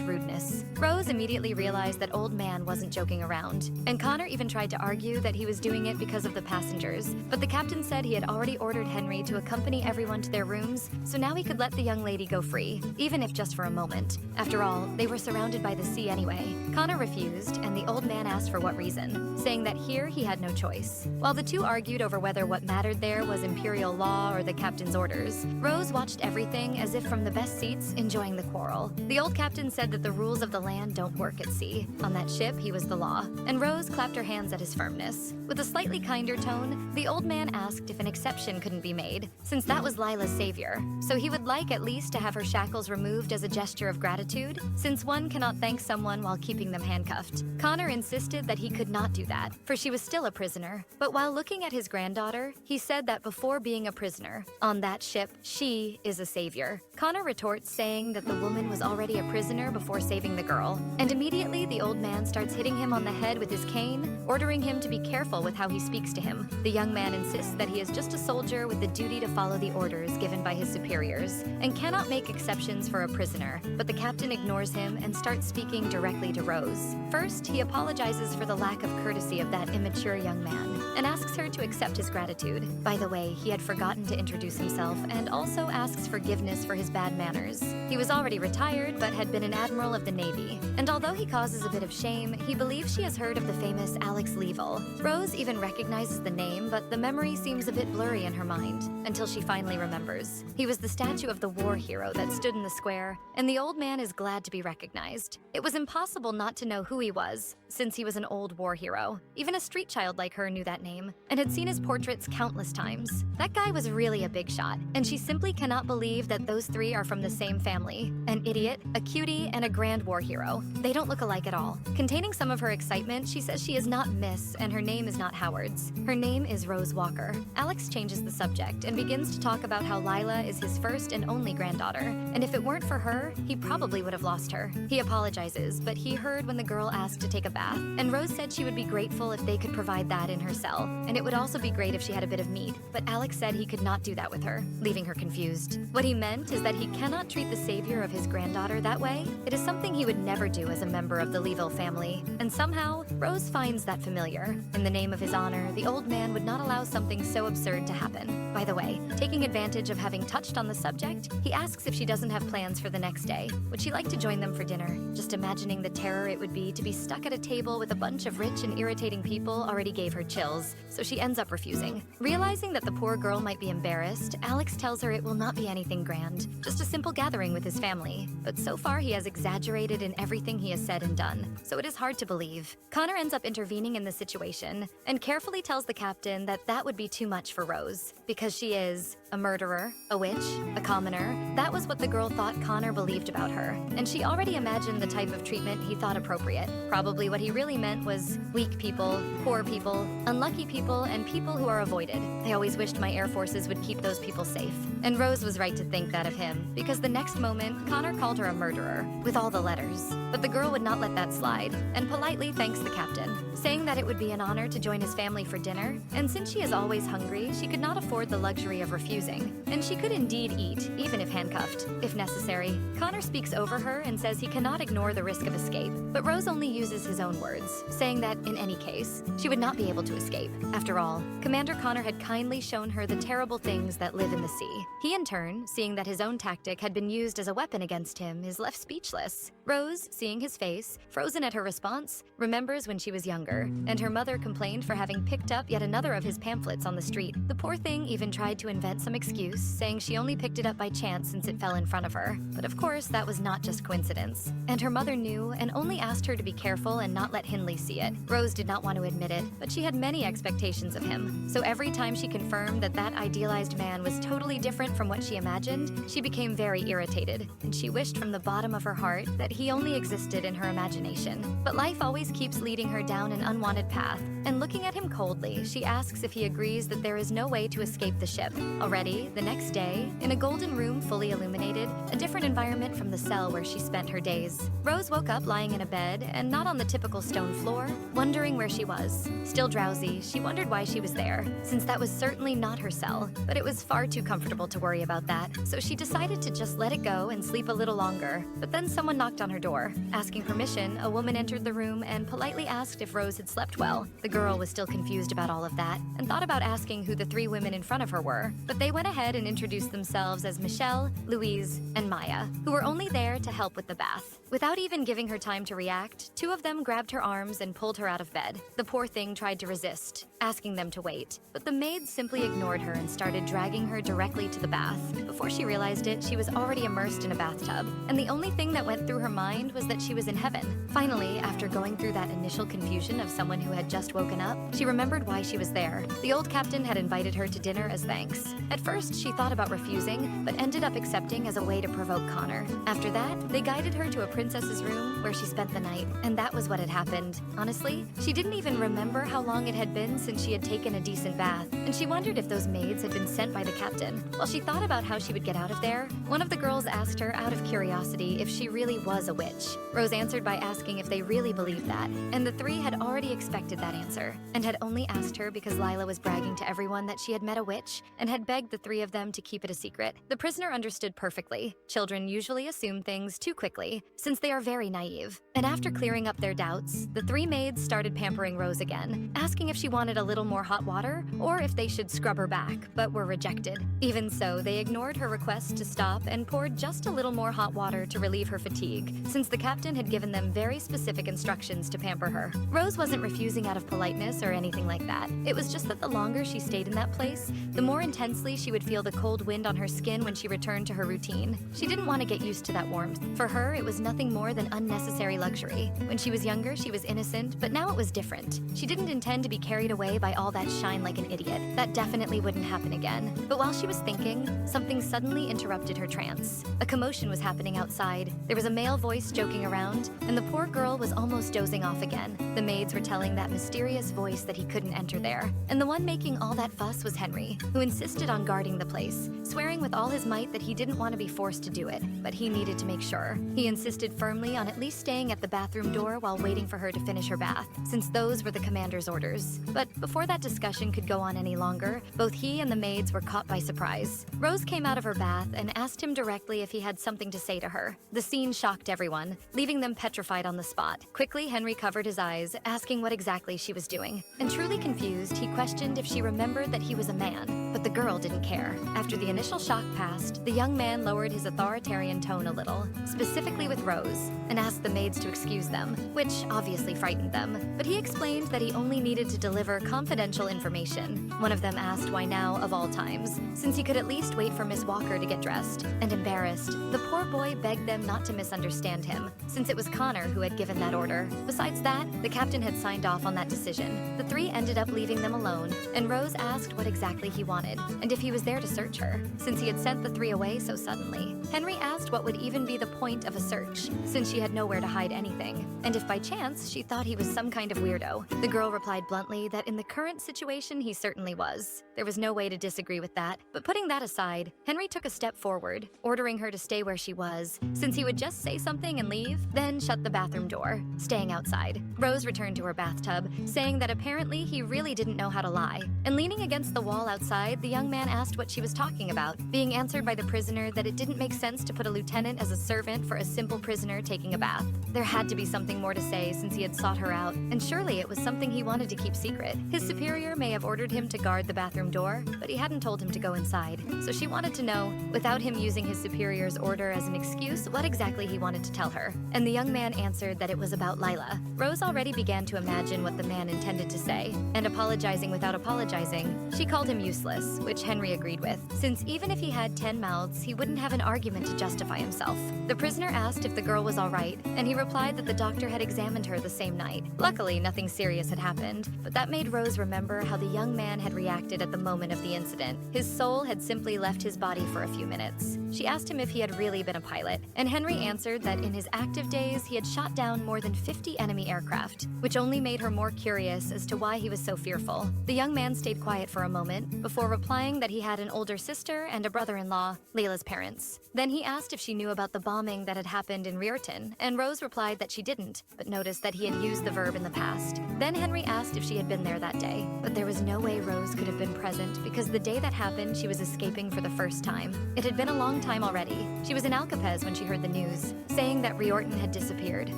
[SPEAKER 1] rudeness. Rose immediately realized that old man wasn't joking around, and Connor even tried to argue that he was doing it because of the passengers, but the captain said he had already ordered Henry to accompany everyone to their rooms, so now he could let the young lady go free, even if just for a moment. After all, they were surrounded by the sea anyway. Connor refused, and the old man asked for what reason, saying that here he had no choice. While the two argued over whether what mattered there was imperial law or the captain's orders, Rose watched everything as if from the best seats, enjoying the quarrel. The old captain said that the rules of the land don't work at sea. On that ship, he was the law, and Rose clapped her hands at his firmness. With a slightly kinder tone, the old man asked if an exception couldn't be made, since that was Lila's savior, so he would like at least to have her shackles removed as a gesture of gratitude, since one cannot thank someone while keeping them handcuffed. Connor insisted that he could not do that, for she was still a prisoner, but while looking at his granddaughter, he said that before being a prisoner, on that ship, she is a savior. Connor retorts saying that the woman was already a prisoner before saving the girl, and immediately the old man starts hitting him on the head with his cane, ordering him to be careful with how he speaks to him. The young man insists that he is just a soldier with the duty to follow the orders given by his superiors, and cannot make exceptions for a prisoner, but the captain ignores him and starts speaking directly to Rose. First, he apologizes for the lack of courtesy of that immature young man, and asks her to accept his gratitude. By the way, he had forgotten to introduce himself, and also asks forgiveness for his bad manners. He was already retired, but had been an admiral of the Navy, and although he causes a bit of shame, he believes she has heard of the famous Alex Leavell. Rose even recognizes the name, but the memory seems a bit blurry in her mind, until she finally remembers. He was the statue of the war hero that stood in the square, and the old man is glad to be recognized. It was impossible not to know who he was, since he was an old war hero. Even a street child like her knew that name, and had seen his portraits countless times. That guy was really a big shot, and she simply cannot believe that those three are from the same family. An idiot, a cutie, and a grand war hero. They don't look alike at all. Containing some of her excitement, she says she is not Miss, and her name is not Howard's. Her name is Rose Walker. Alex changes the subject and begins to talk about how Lila is his first and only granddaughter, and if it weren't for her, he probably would have lost her. He apologizes, but he heard when the girl asked to take a bath, and Rose said she would be grateful if they could provide that in her cell, and it would also be great if she had a bit of meat, but Alex said he could not do that with her, leaving her confused. What he meant is that he cannot treat the savior of his granddaughter that way. It is something he would never do as a member of the Louisville family, and somehow, Rose finds that familiar. In the name of his honor, the old man would not allow something so absurd to happen. By the way, taking advantage of having touched on the subject, he asks if she doesn't have plans for the next day. Would she like to join them for dinner? Just imagining the terror it would be to be stuck at a table with a bunch of rich and irritating people already gave her chills, so she ends up refusing. Realizing that the poor girl might be embarrassed, Alex tells her it will not be anything grand, just a simple gathering with his family. But so far he has exaggerated in everything he has said and done, so it is hard to believe. Connor ends up intervening in the situation and carefully tells the captain that that would be too much for Rose, because she is a murderer, a witch, a commoner. That was what the girl thought Connor believed about her, and she already imagined the type of treatment he thought appropriate. Probably what he really meant was weak people, poor people, unlucky people, and people who are avoided. I always wished my air forces would keep those people safe. And Rose was right to think that of him, because the next moment, Connor called her a murderer, with all the letters. But the girl would not let that slide, and politely thanks the captain, saying that it would be an honor to join his family for dinner, and since she is always hungry, she could not afford the luxury of refusing. And she could indeed eat, even if handcuffed, if necessary. Connor speaks over her and says he cannot ignore the risk of escape, but Rose only uses his own words, saying that, in any case, she would not be able to escape. After all, Commander Connor had kindly shown her the terrible things that live in the sea. He, in turn, seeing that his own tactic had been used as a weapon against him, is left speechless. Rose, seeing his face, frozen at her response, remembers when she was younger, and her mother complained for having picked up yet another of his pamphlets on the street. The poor thing even tried to invent some excuse, saying she only picked it up by chance since it fell in front of her. But of course, that was not just coincidence. And her mother knew and only asked her to be careful and not let Hindley see it. Rose did not want to admit it, but she had many expectations of him. So every time she confirmed that that idealized man was totally different from what she imagined, she became very irritated, and she wished from the bottom of her heart that he only existed in her imagination. But life always keeps leading her down an unwanted path, and looking at him coldly, she asks if he agrees that there is no way to escape the ship. Already, the next day, in a golden room fully illuminated, a different environment from the cell where she spent her days. Rose woke up lying in a bed, and not on the typical stone floor, wondering where she was. Still drowsy, she wondered why she was there, since that was certainly not her cell, but it was far too comfortable to worry about that, so she decided to just let it go and sleep a little longer. But then someone knocked on her door. Asking permission, a woman entered the room and politely asked if Rose had slept well. The girl was still confused about all of that, and thought about asking who the three women in front of her were, but they went ahead and introduced themselves as Michelle, Louise, and Maya, who were only there to help with the bath. Without even giving her time to react, two of them grabbed her arms and pulled her out of bed. The poor thing tried to resist, asking them to wait, but the maids simply ignored her and started dragging her directly to the bath. Before she realized it, she was already immersed in a bathtub, and the only thing that went through her mind was that she was in heaven. Finally, after going through that initial confusion of someone who had just woken up, she remembered why she was there. The old captain had invited her to dinner as thanks. At first, she thought about refusing, but ended up accepting as a way to provoke Connor. After that, they guided her to a princess's room where she spent the night, and that was what had happened. Honestly, she didn't even remember how long it had been since she had taken a decent bath, and she wondered if those maids had been sent by the captain. While she thought about how she would get out of there, one of the girls asked her out of curiosity if she really was a witch. Rose answered by asking if they really believed that, and the three had already expected that answer, and had only asked her because Lila was bragging to everyone that she had met a witch, and had begged the three of them to keep it a secret. The prisoner understood perfectly. Children usually assume things too quickly, since they are very naive. And after clearing up their doubts, the three maids started pampering Rose again, asking if she wanted a little more hot water, or if they should scrub her back, but were rejected. Even so, they ignored her request to stop and poured just a little more hot water to relieve her fatigue, since the captain had given them very specific instructions to pamper her. Rose wasn't refusing out of politeness or anything like that. It was just that the longer she stayed in that place, the more intensely she would feel the cold wind on her skin when she returned to her routine. She didn't want to get used to that warmth. For her, it was nothing more than unnecessary luxury. When she was younger, she was innocent, but now it was different. She didn't intend to be carried away by all that shine like an idiot. That definitely wouldn't happen again. But while she was thinking, something suddenly interrupted her trance. A commotion was happening outside. There was a male voice joking around, and the poor girl was almost dozing off again. The maids were telling that mysterious voice that he couldn't enter there. And the one making all that fuss was Henry, who insisted on guarding the place, swearing with all his might that he didn't want to be forced to do it, but he needed to make sure. He insisted insisted firmly on at least staying at the bathroom door while waiting for her to finish her bath, since those were the commander's orders. But before that discussion could go on any longer, both he and the maids were caught by surprise. Rose came out of her bath and asked him directly if he had something to say to her. The scene shocked everyone, leaving them petrified on the spot. Quickly, Henry covered his eyes, asking what exactly she was doing. And truly confused, he questioned if she remembered that he was a man, but the girl didn't care. After the initial shock passed, the young man lowered his authoritarian tone a little, specifically with Rose, and asked the maids to excuse them, which obviously frightened them. But he explained that he only needed to deliver confidential information. One of them asked why now of all times, since he could at least wait for Miss Walker to get dressed. And embarrassed, the poor boy begged them not to misunderstand him, since it was Connor who had given that order. Besides that, the captain had signed off on that decision. The three ended up leaving them alone, and Rose asked what exactly he wanted, and if he was there to search her, since he had sent the three away so suddenly. Henry asked what would even be the point of a search, since she had nowhere to hide anything, and if by chance she thought he was some kind of weirdo. The girl replied bluntly that in the current situation he certainly was. There was no way to disagree with that, but putting that aside, Henry took a step forward, ordering her to stay where she was, since he would just say something and leave, then shut the bathroom door, staying outside. Rose returned to her bathtub, saying that apparently he really didn't know how to lie. And leaning against the wall outside, the young man asked what she was talking about, being answered by the prisoner that it didn't make sense to put a lieutenant as a servant for a simple prisoner taking a bath. There had to be something more to say since he had sought her out, and surely it was something he wanted to keep secret. His superior may have ordered him to guard the bathroom door, but he hadn't told him to go inside. So she wanted to know, without him using his superior's order as an excuse, what exactly he wanted to tell her. And the young man answered that it was about Lila. Rose already began to imagine what the man intended to say, and apologizing without apologizing, she called him useless, which Henry agreed with, since even if he had 10 mouths, he wouldn't have an argument to justify himself. The prisoner asked if the girl was all right, and he replied that the doctor had examined her the same night. Luckily, nothing serious had happened, but that made Rose remember how the young man had reacted at the moment of the incident. His soul had simply left his body for a few minutes. She asked him if he had really been a pilot, and Henry answered that in his active days he had shot down more than 50 enemy aircraft, which only made her more curious as to why he was so fearful. The young man stayed quiet for a moment before replying that he had an older sister and a brother-in-law, Layla's parents. Then he asked if she knew about the bombing that had happened in Riorton, and Rose replied that she didn't, but noticed that he had used the verb in the past. Then Henry asked if she had been there that day, but there was no way Rose could have been present because the day that happened she was escaping for the first time. It had been a long time already. She was in Alcapez when she heard the news, saying that Riorton had disappeared.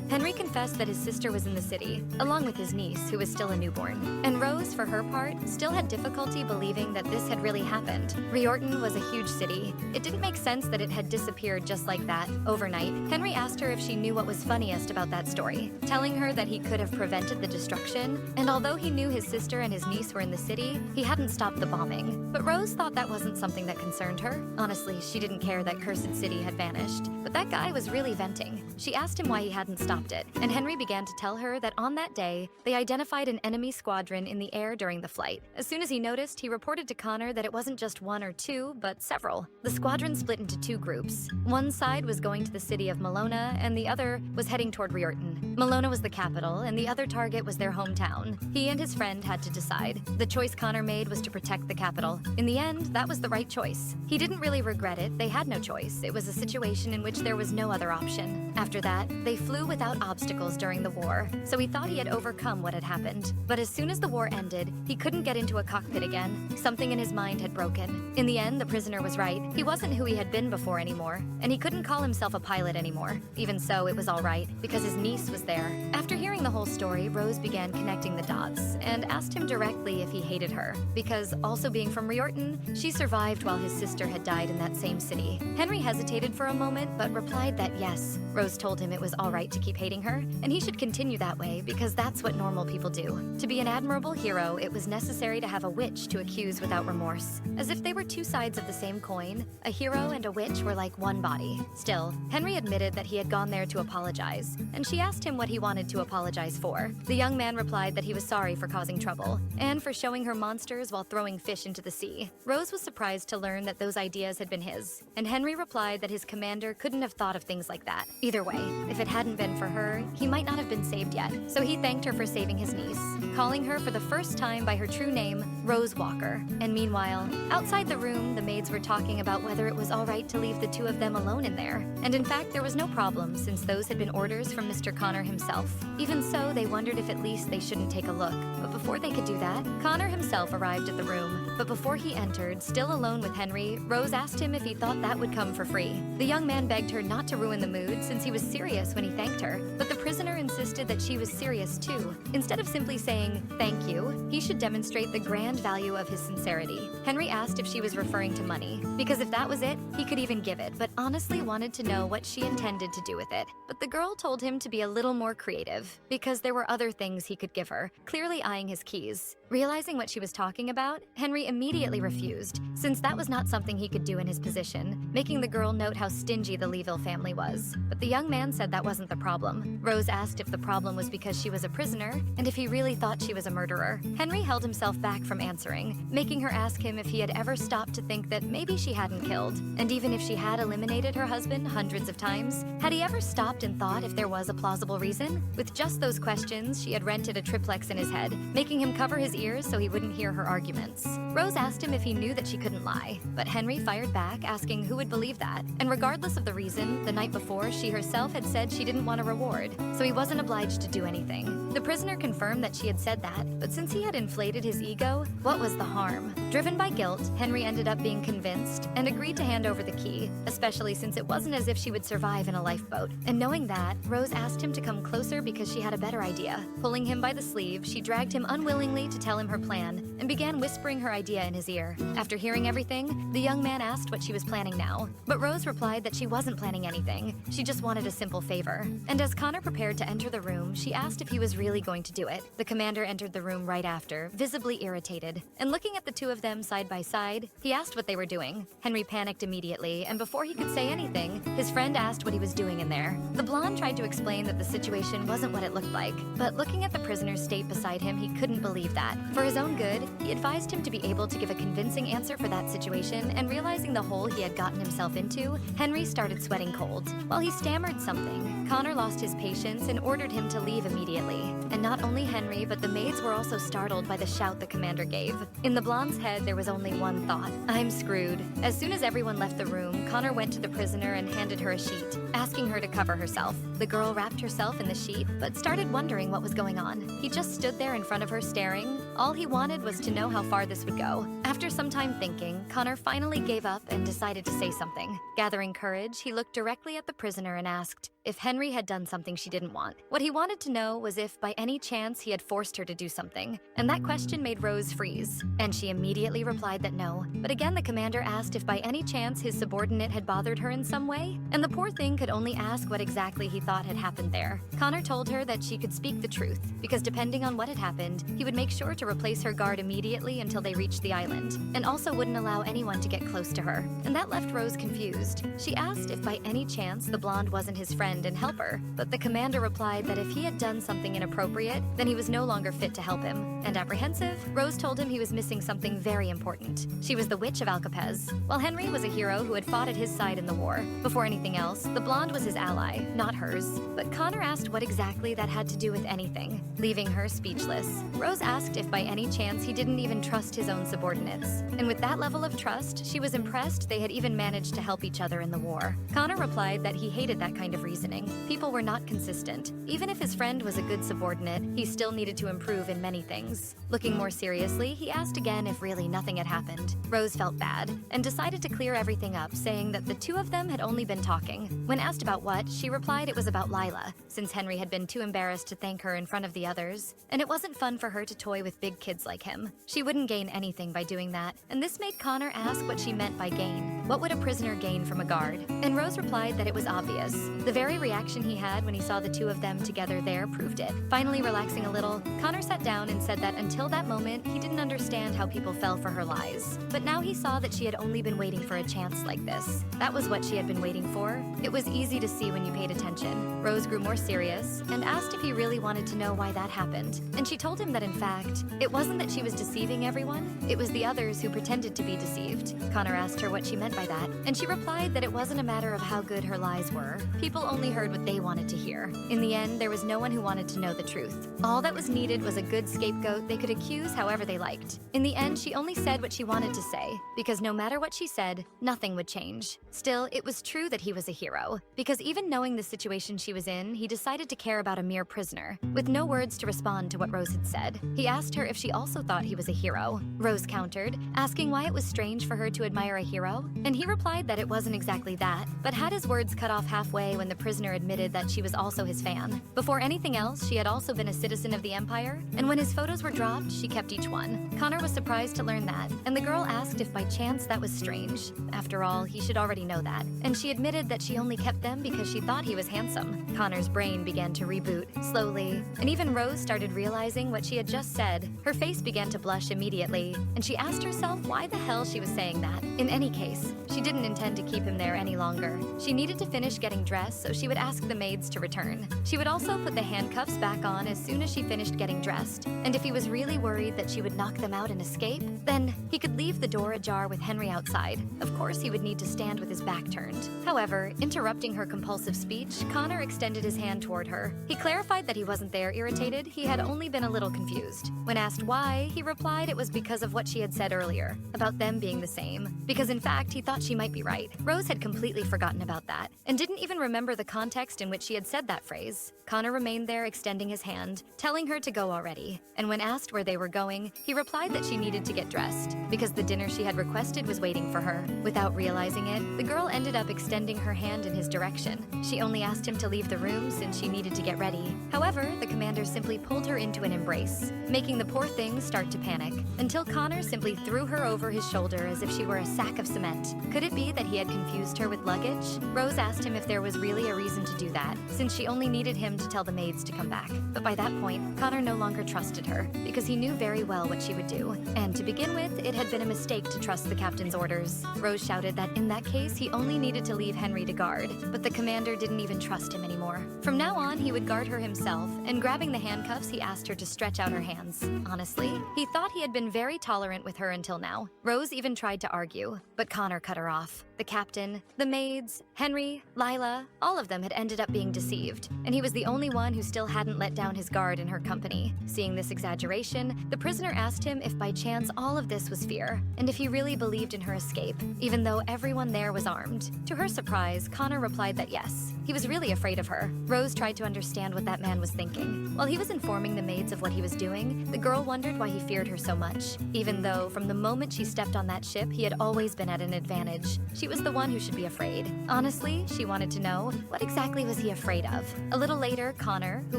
[SPEAKER 1] Henry confessed that his sister was in the city, along with his niece, who was still a newborn. And Rose, for her part, still had difficulty believing that this had really happened. Riorton was a huge city. It didn't make sense that it had disappeared just like that, overnight. Henry asked her if she knew what was funniest about that story, telling her that he could have prevented the destruction, and although he knew his sister and his niece were in the city, he hadn't stopped the bombing. But Rose thought that wasn't something that concerned her. Honestly, she didn't care that Cursed City had vanished. But that guy was really venting. She asked him why he hadn't stopped it, and Henry began to tell her that on that day, they identified an enemy squadron in the air during the flight. As soon as he noticed, he reported to Connor that it wasn't just one or two, but several. The squadron split into two groups. One side was going to the city of Malona, and the other was heading toward Riorton. Malona was the capital, and the other target was their hometown. He and his friend had to decide. The choice Connor made was to protect the capital. In the end, that was the right choice. He didn't really regret it. They had no choice. It was a situation in which there was no other option. After that, they flew without obstacles during the war, so he thought he had overcome what had happened. But as soon as the war ended, he couldn't get into a cockpit again. Something in his mind had broken. In the end, the prisoner was right. He wasn't who he had been before anymore, and he couldn't call himself a pilot anymore. Even so, it was all right, because his niece was there. After hearing the whole story, Rose began connecting the dots, and asked him directly if he hated her, because also being from Riorton, she survived while his sister had died in that same city. Henry hesitated for a moment, but replied that yes. Rose told him it was all right to keep hating her, and he should continue that way, because that's what normal people do. To be an admirable hero, it was necessary to have a witch to accuse without remorse. As if they were two sides of the same coin, a hero and a witch were like one body. Still, Henry admitted that he had gone there to apologize, and she asked him what he wanted to apologize for. The young man replied that he was sorry for causing trouble, and for showing her monsters while throwing fish into the sea. Rose was surprised to learn that those ideas had been his, and Henry replied that his commander couldn't have thought of things like that. Either way, if it hadn't been for her, he might not have been saved yet. So he thanked her for saving his niece, calling her for the first time by her true name, Rose Walker. And meanwhile, outside the room, the maids were talking about whether it was all right to leave the two of them alone in there. And in fact, there was no problem since those had been orders from Mr. Connor himself. Even so, they wondered if at least they shouldn't take a look. But before they could do that, Connor himself arrived at the room. But before he entered, still alone with Henry, Rose asked him if he thought that would come for free. The young man begged her not to ruin the mood since he was serious when he thanked her, but the prisoner insisted that she was serious too. Instead of simply saying, "Thank you," he should demonstrate the grand value of his sincerity. Henry asked if she was referring to money, because if that was it, he could even give it, but honestly wanted to know what she intended to do with it. But the girl told him to be a little more creative, because there were other things he could give her, clearly eyeing his keys. Realizing what she was talking about, Henry immediately refused, since that was not something he could do in his position, making the girl note how stingy the Leeville family was. But the young man said that wasn't the problem. Rose asked if the problem was because she was a prisoner, and if he really thought she was a murderer. Henry held himself back from answering, making her ask him if he had ever stopped to think that maybe she hadn't killed. And even if she had eliminated her husband hundreds of times, had he ever stopped and thought if there was a plausible reason? With just those questions, she had rented a triplex in his head, making him cover his ears so he wouldn't hear her arguments. Rose asked him if he knew that she couldn't lie, but Henry fired back, asking who would believe that. And regardless of the reason, the night before, she herself had said she didn't want a reward, so he wasn't obliged to do anything. The prisoner confirmed that she had said that, but since he had inflated his ego, what was the harm? Driven by guilt, Henry ended up being convinced and agreed to hand over the key, especially since it wasn't as if she would survive in a lifeboat. And knowing that, Rose asked him to come closer because she had a better idea. Pulling him by the sleeve, she dragged him unwillingly to tell him her plan and began whispering her idea in his ear. After hearing everything, the young man asked what she was planning now, but Rose replied that she wasn't planning anything. She just wanted a simple favor. And as Connor prepared to enter the room, she asked if he was really going to do it. The commander entered the room right after, visibly irritated. And looking at the two of them side by side, he asked what they were doing. Henry panicked immediately, and before he could say anything, his friend asked what he was doing in there. The blonde tried to explain that the situation wasn't what it looked like, but looking at the prisoner's state beside him, he couldn't believe that. For his own good, he advised him to be able to give a convincing answer for that situation, and realizing the hole he had gotten himself into, Henry started sweating cold. While he stammered something, Connor lost his patience and ordered him to leave immediately. And not only Henry, but the maids were also startled by the shout the commander gave. In the blonde's head, there was only one thought: I'm screwed. As soon as everyone left the room, Connor went to the prisoner and handed her a sheet, asking her to cover herself. The girl wrapped herself in the sheet, but started wondering what was going on. He just stood there in front of her staring. All he wanted was to know how far this would go. After some time thinking, Connor finally gave up and decided to say something. Gathering courage, he looked directly at the prisoner and asked if Henry had done something she didn't want. What he wanted to know was if by any chance he had forced her to do something. And that question made Rose freeze, and she immediately replied that no. But again, the commander asked if by any chance his subordinate had bothered her in some way, and the poor thing could only ask what exactly he thought had happened there. Connor told her that she could speak the truth, because depending on what had happened, he would make sure to replace her guard immediately until they reached the island, and also wouldn't allow anyone to get close to her. And that left Rose confused. She asked if by any chance the blonde wasn't his friend and helper, but the commander replied that if he had done something inappropriate, then he was no longer fit to help him. And apprehensive, Rose told him he was missing something very important. She was the witch of Alcapez. While Henry was a hero who had fought at his side in the war, before anything else, the blonde was his ally, not hers. But Connor asked what exactly that had to do with anything, leaving her speechless. Rose asked if by any chance he didn't even trust his own subordinates. And with that level of trust, she was impressed they had even managed to help each other in the war. Connor replied that he hated that kind of reasoning. People were not consistent. Even if his friend was a good subordinate, he still needed to improve in many things. Looking more seriously, he asked again if really nothing had happened. Rose felt bad and decided to clear everything up, saying that the two of them had only been talking. When asked about what, she replied it was about Lila, since Henry had been too embarrassed to thank her in front of the others, and it wasn't fun for her to toy with big kids like him. She wouldn't gain anything by doing that, and this made Connor ask what she meant by gain. What would a prisoner gain from a guard? And Rose replied that it was obvious. The very reaction he had when he saw the two of them together there proved it. Finally relaxing a little, Connor sat down and said that until that moment, he didn't understand how people fell for her lies. But now he saw that she had only been waiting for a chance like this. That was what she had been waiting for. It was easy to see when you paid attention. Rose grew more serious and asked if he really wanted to know why that happened. And she told him that in fact, it wasn't that she was deceiving everyone, it was the others who pretended to be deceived. Connor asked her what she meant by by that, and she replied that it wasn't a matter of how good her lies were. People only heard what they wanted to hear. In the end, there was no one who wanted to know the truth. All that was needed was a good scapegoat they could accuse however they liked. In the end, she only said what she wanted to say, because no matter what she said, nothing would change. Still, it was true that he was a hero, because even knowing the situation she was in, he decided to care about a mere prisoner. With no words to respond to what Rose had said, he asked her if she also thought he was a hero. Rose countered, asking why it was strange for her to admire a hero, and he replied that it wasn't exactly that, but had his words cut off halfway when the prisoner admitted that she was also his fan. Before anything else, she had also been a citizen of the Empire, and when his photos were dropped, she kept each one. Connor was surprised to learn that, and the girl asked if by chance that was strange. After all, he should already know that, and she admitted that she only kept them because she thought he was handsome. Connor's brain began to reboot, slowly, and even Rose started realizing what she had just said. Her face began to blush immediately, and she asked herself why the hell she was saying that. In any case, she didn't intend to keep him there any longer. She needed to finish getting dressed, so she would ask the maids to return. She would also put the handcuffs back on as soon as she finished getting dressed, and if he was really worried that she would knock them out and escape, then he could leave the door ajar with Henry outside. Of course, he would need to stand with his back turned. However, interrupting her compulsive speech, Connor extended his hand toward her. He clarified that he wasn't there irritated, he had only been a little confused. When asked why, he replied it was because of what she had said earlier, about them being the same. Because in fact, he thought she might be right. Rose had completely forgotten about that, and didn't even remember the context in which she had said that phrase. Connor remained there extending his hand, telling her to go already. And when asked where they were going, he replied that she needed to get dressed, because the dinner she had requested was waiting for her. Without realizing it, the girl ended up extending her hand in his direction. She only asked him to leave the room since she needed to get ready. However, the commander simply pulled her into an embrace, making the poor thing start to panic, until Connor simply threw her over his shoulder as if she were a sack of cement. Could it be that he had confused her with luggage? Rose asked him if there was really a reason to do that, since she only needed him to tell the maids to come back. But by that point, Connor no longer trusted her, because he knew very well what she would do. And to begin with, it had been a mistake to trust the captain's orders. Rose shouted that in that case, he only needed to leave Henry to guard, but the commander didn't even trust him anymore. From now on, he would guard her himself, and grabbing the handcuffs, he asked her to stretch out her hands. Honestly, he thought he had been very tolerant with her until now. Rose even tried to argue, but Connor cut her off. The captain, the maids, Henry, Lila, all of them had ended up being deceived, and he was the only one who still hadn't let down his guard in her company. Seeing this exaggeration, the prisoner asked him if by chance all of this was fear, and if he really believed in her escape, even though everyone there was armed. To her surprise, Connor replied that yes, he was really afraid of her. Rose tried to understand what that man was thinking. While he was informing the maids of what he was doing, the girl wondered why he feared her so much, even though from the moment she stepped on that ship, he had always been at an advantage. She was the one who should be afraid. Honestly, she wanted to know, what exactly was he afraid of? A little later, Connor, who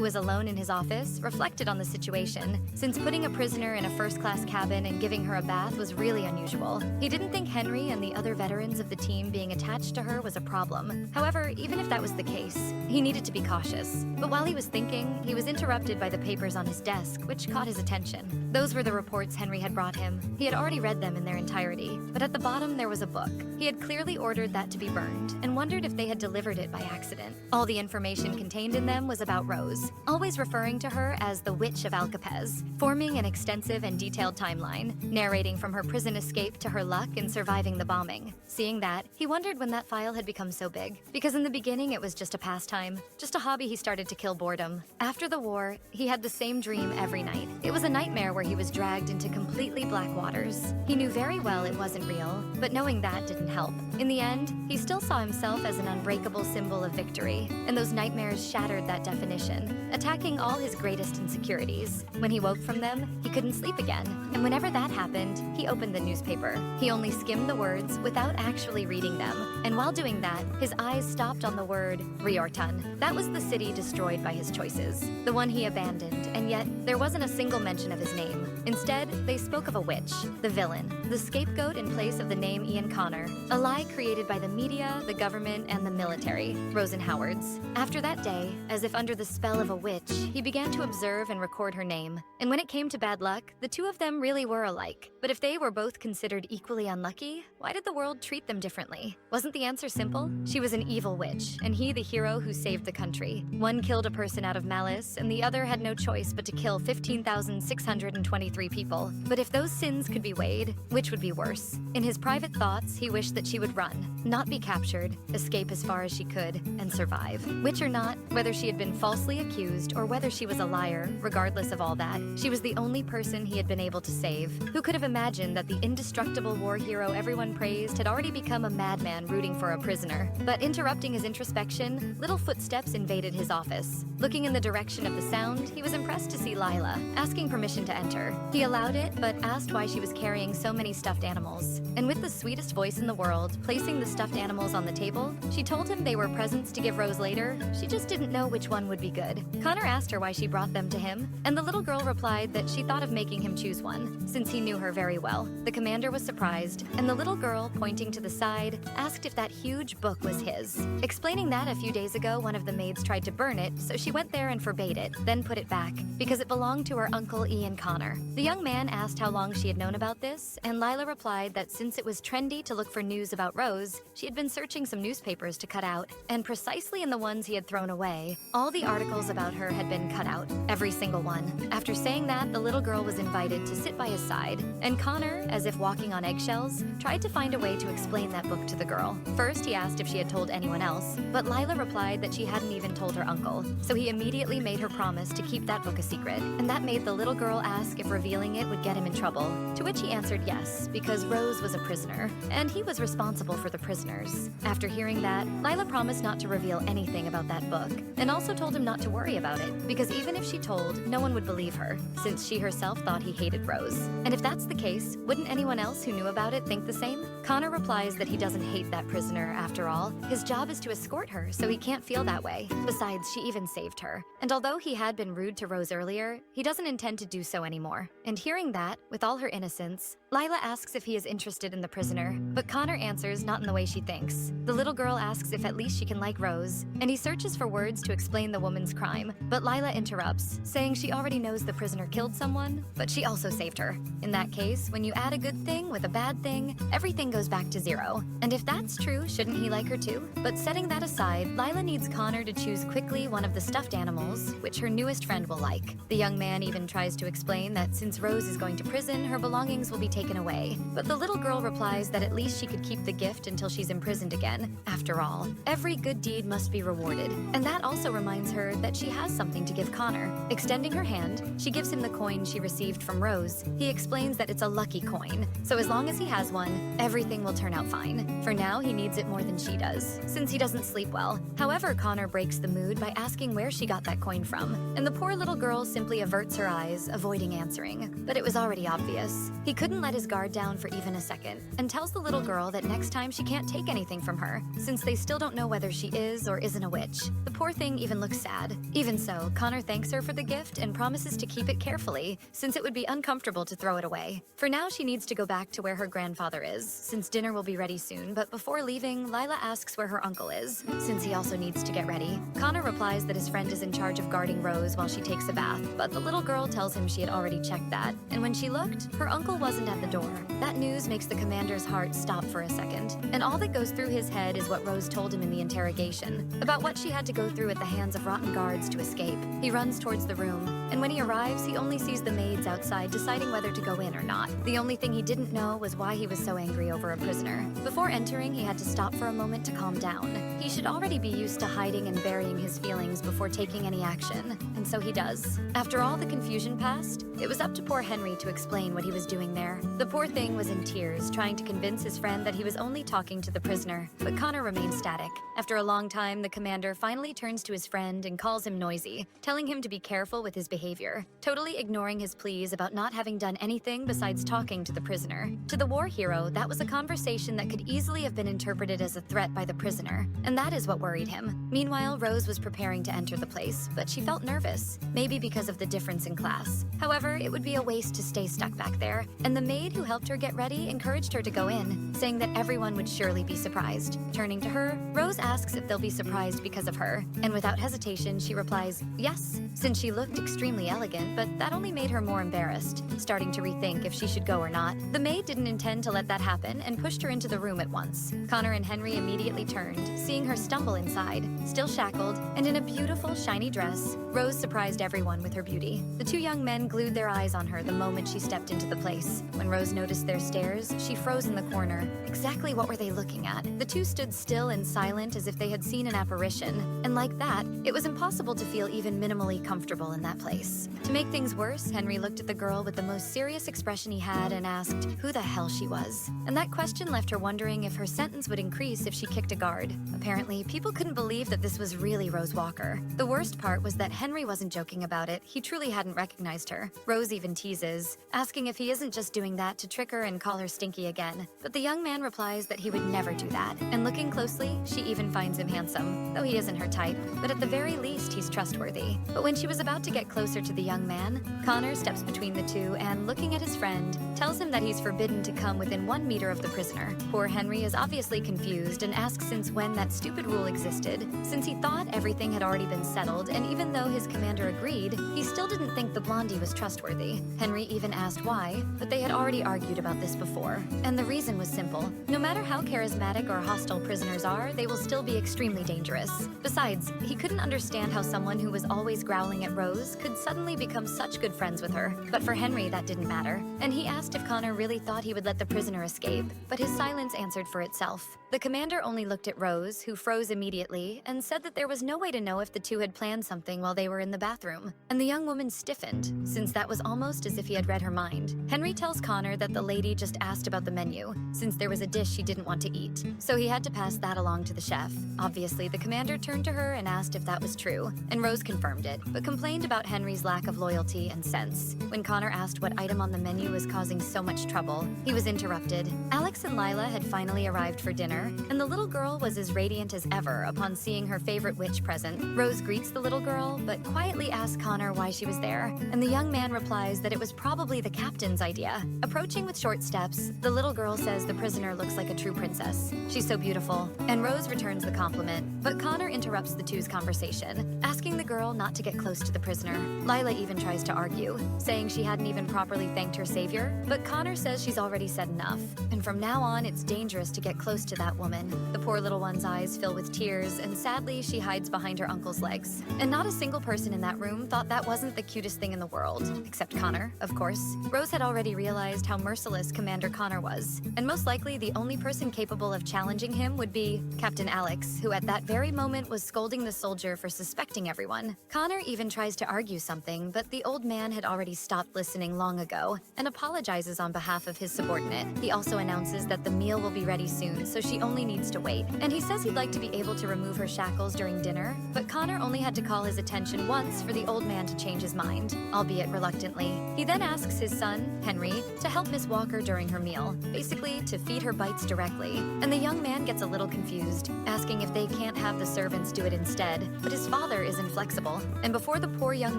[SPEAKER 1] was alone in his office, reflected on the situation, since putting a prisoner in a first-class cabin and giving her a bath was really unusual. He didn't think Henry and the other veterans of the team being attached to her was a problem. However, even if that was the case, he needed to be cautious. But while he was thinking, he was interrupted by the papers on his desk, which caught his attention. Those were the reports Henry had brought him. He had already read them in their entirety, but at the bottom there was a book. He had clearly ordered that to be burned, and wondered if they had delivered it by accident. All the information contained in them was about Rose, always referring to her as the Witch of Alcapez, forming an extensive and detailed timeline, narrating from her prison escape to her luck in surviving the bombing. Seeing that, he wondered when that file had become so big, because in the beginning it was just a pastime, just a hobby he started to kill boredom. After the war, he had the same dream every night. It was a nightmare where he was dragged into completely black waters. He knew very well it wasn't real, but knowing that didn't help. In the end, he still saw himself as an unbreakable symbol of victory, and those nightmares shattered that definition, attacking all his greatest insecurities. When he woke from them, he couldn't sleep again, and whenever that happened, he opened the newspaper. He only skimmed the words without actually reading them, and while doing that, his eyes stopped on the word Riortan. That was the city destroyed by his choices, the one he abandoned, and yet there wasn't a single mention of his name. Instead, they spoke of a witch, the villain, the scapegoat in place of the name Ian Connor, a lie created by the media, the government, and the military, Rosenhowards. After that day, as if under the spell of a witch, he began to observe and record her name. And when it came to bad luck, the two of them really were alike. But if they were both considered equally unlucky, why did the world treat them differently? Wasn't the answer simple? She was an evil witch, and he the hero who saved the country. One killed a person out of malice, and the other had no choice but to kill 15,623 people. But if those sins could be weighed, which would be worse? In his private thoughts, he wished that she would would run, not be captured, escape as far as she could, and survive. Which or not, whether she had been falsely accused or whether she was a liar, regardless of all that, she was the only person he had been able to save. Who could have imagined that the indestructible war hero everyone praised had already become a madman rooting for a prisoner? But interrupting his introspection, little footsteps invaded his office. Looking in the direction of the sound, he was impressed to see Lila, asking permission to enter. He allowed it, but asked why she was carrying so many stuffed animals. And with the sweetest voice in the world, placing the stuffed animals on the table, she told him they were presents to give Rose later. She just didn't know which one would be good. Connor asked her why she brought them to him, and the little girl replied that she thought of making him choose one, since he knew her very well. The commander was surprised, and the little girl, pointing to the side, asked if that huge book was his, explaining that a few days ago one of the maids tried to burn it, so she went there and forbade it, then put it back, because it belonged to her uncle Ian Connor. The young man asked how long she had known about this, and Lila replied that since it was trendy to look for news about Rose, she had been searching some newspapers to cut out, and precisely in the ones he had thrown away, all the articles about her had been cut out, every single one. After saying that, the little girl was invited to sit by his side, and Connor, as if walking on eggshells, tried to find a way to explain that book to the girl. First, he asked if she had told anyone else, but Lila replied that she hadn't even told her uncle, so he immediately made her promise to keep that book a secret, and that made the little girl ask if revealing it would get him in trouble, to which he answered yes, because Rose was a prisoner, and he was responsible for the prisoners. After hearing that, Lila promised not to reveal anything about that book, and also told him not to worry about it, because even if she told, no one would believe her, since she herself thought he hated Rose. And if that's the case, wouldn't anyone else who knew about it think the same? Connor replies that he doesn't hate that prisoner after all. His job is to escort her, so he can't feel that way. Besides, she even saved her. And although he had been rude to Rose earlier, he doesn't intend to do so anymore. And hearing that, with all her innocence, Lila asks if he is interested in the prisoner, but Connor answers not in the way she thinks. The little girl asks if at least she can like Rose, and he searches for words to explain the woman's crime, but Lila interrupts, saying she already knows the prisoner killed someone, but she also saved her. In that case, when you add a good thing with a bad thing, everything goes back to zero. And if that's true, shouldn't he like her too? But setting that aside, Lila needs Connor to choose quickly one of the stuffed animals, which her newest friend will like. The young man even tries to explain that since Rose is going to prison, her belongings will be taken away. But the little girl replies that at least she could keep the gift until she's imprisoned again. After all, every good deed must be rewarded. And that also reminds her that she has something to give Connor. Extending her hand, she gives him the coin she received from Rose. He explains that it's a lucky coin, so as long as he has one, everything will turn out fine. For now, he needs it more than she does, since he doesn't sleep well. However, Connor breaks the mood by asking where she got that coin from, and the poor little girl simply averts her eyes, avoiding answering. But it was already obvious. He couldn't let his guard down for even a second, and tells the little girl that next time she can't take anything from her, since they still don't know whether she is or isn't a witch. The poor thing even looks sad. Even so, Connor thanks her for the gift and promises to keep it carefully, since it would be uncomfortable to throw it away. For now, she needs to go back to where her grandfather is, since dinner will be ready soon, but before leaving, Lila asks where her uncle is, since he also needs to get ready. Connor replies that his friend is in charge of guarding Rose while she takes a bath, but the little girl tells him she had already checked that, and when she looked, her uncle wasn't at the door. That news makes the commander's heart stop for a second, and all that goes through his head is what Rose told him in the interrogation, about what she had to go through at the hands of rotten guards to escape. He runs towards the room, and when he arrives, he only sees the maids outside deciding whether to go in or not. The only thing he didn't know was why he was so angry over a prisoner. Before entering, he had to stop for a moment to calm down. He should already be used to hiding and burying his feelings before taking any action, and so he does. After all the confusion passed, it was up to poor Henry to explain what he was doing there. The poor thing was in tears, trying to convince his friend that he was only talking to the prisoner, but Connor remained static. After a long time, the commander finally turns to his friend and calls him noisy, telling him to be careful with his behavior, totally ignoring his pleas about not having done anything besides talking to the prisoner. To the war hero, that was a conversation that could easily have been interpreted as a threat by the prisoner, and that is what worried him. Meanwhile, Rose was preparing to enter the place, but she felt nervous, maybe because of the difference in class. However, it would be a waste to stay stuck back there, and the maid who helped her get ready encouraged her to go in, saying that everyone would surely be surprised. Turning to her, Rose asks if they'll be surprised because of her, and without hesitation, she replies, yes, since she looked extremely extremely elegant, but that only made her more embarrassed, starting to rethink if she should go or not. The maid didn't intend to let that happen and pushed her into the room at once. Connor and Henry immediately turned, seeing her stumble inside, still shackled, and in a beautiful, shiny dress. Rose surprised everyone with her beauty. The two young men glued their eyes on her the moment she stepped into the place. When Rose noticed their stares, she froze in the corner. Exactly what were they looking at? The two stood still and silent as if they had seen an apparition. And like that, it was impossible to feel even minimally comfortable in that place. To make things worse, Henry looked at the girl with the most serious expression he had and asked who the hell she was. And that question left her wondering if her sentence would increase if she kicked a guard. Apparently, people couldn't believe that this was really Rose Walker. The worst part was that Henry wasn't joking about it. He truly hadn't recognized her. Rose even teases, asking if he isn't just doing that to trick her and call her stinky again. But the young man replies that he would never do that. And looking closely, she even finds him handsome, though he isn't her type. But at the very least, he's trustworthy. But when she was about to get closer to the young man, Connor steps between the two and, looking at his friend, tells him that he's forbidden to come within 1 meter of the prisoner. Poor Henry is obviously confused and asks since when that stupid rule existed, since he thought everything had already been settled, and even though his commander agreed, he still didn't think the blondie was trustworthy. Henry even asked why, but they had already argued about this before. And the reason was simple. No matter how charismatic or hostile prisoners are, they will still be extremely dangerous. Besides, he couldn't understand how someone who was always growling at Rose could suddenly become such good friends with her. But for Henry, that didn't matter. And he asked if Connor really thought he would let the prisoner escape, but his silence answered for itself. The commander only looked at Rose, who froze immediately, and said that there was no way to know if the two had planned something while they were in the bathroom. And the young woman stiffened, since that was almost as if he had read her mind. Henry tells Connor that the lady just asked about the menu, since there was a dish she didn't want to eat. So he had to pass that along to the chef. Obviously, the commander turned to her and asked if that was true, and Rose confirmed it, but complained about Henry's lack of loyalty and sense. When Connor asked what item on the menu was causing so much trouble, he was interrupted. Alex and Lila had finally arrived for dinner, and the little girl was as radiant as ever upon seeing her favorite witch present. Rose greets the little girl, but quietly asks Connor why she was there, and the young man replies that it was probably the captain's idea. Approaching with short steps, the little girl says the prisoner looks like a true princess. She's so beautiful, and Rose returns the compliment, but Connor interrupts the two's conversation, asking the girl not to get close to the prisoner. Lila even tries to argue, saying she hadn't even properly thanked her savior, but Connor says she's already said enough, and from now on it's dangerous to get close to that woman. The poor little one's eyes fill with tears, and sadly she hides behind her uncle's legs. And not a single person in that room thought that wasn't the cutest thing in the world, except Connor, of course. Rose had already realized how merciless Commander Connor was, and most likely the only person capable of challenging him would be Captain Alex, who at that very moment was scolding the soldier for suspecting everyone. Connor even tries to argue something, but the old man had already stopped listening long ago and apologizes on behalf of his subordinate. He also announces that the meal will be ready soon, so she only needs to wait. And he says he'd like to be able to remove her shackles during dinner, but Connor only had to call his attention once for the old man to change his mind, albeit reluctantly. He then asks his son, Henry, to help Miss Walker during her meal, basically to feed her bites directly. And the young man gets a little confused, asking if they can't have the servants do it instead, but his father is inflexible. And before the poor young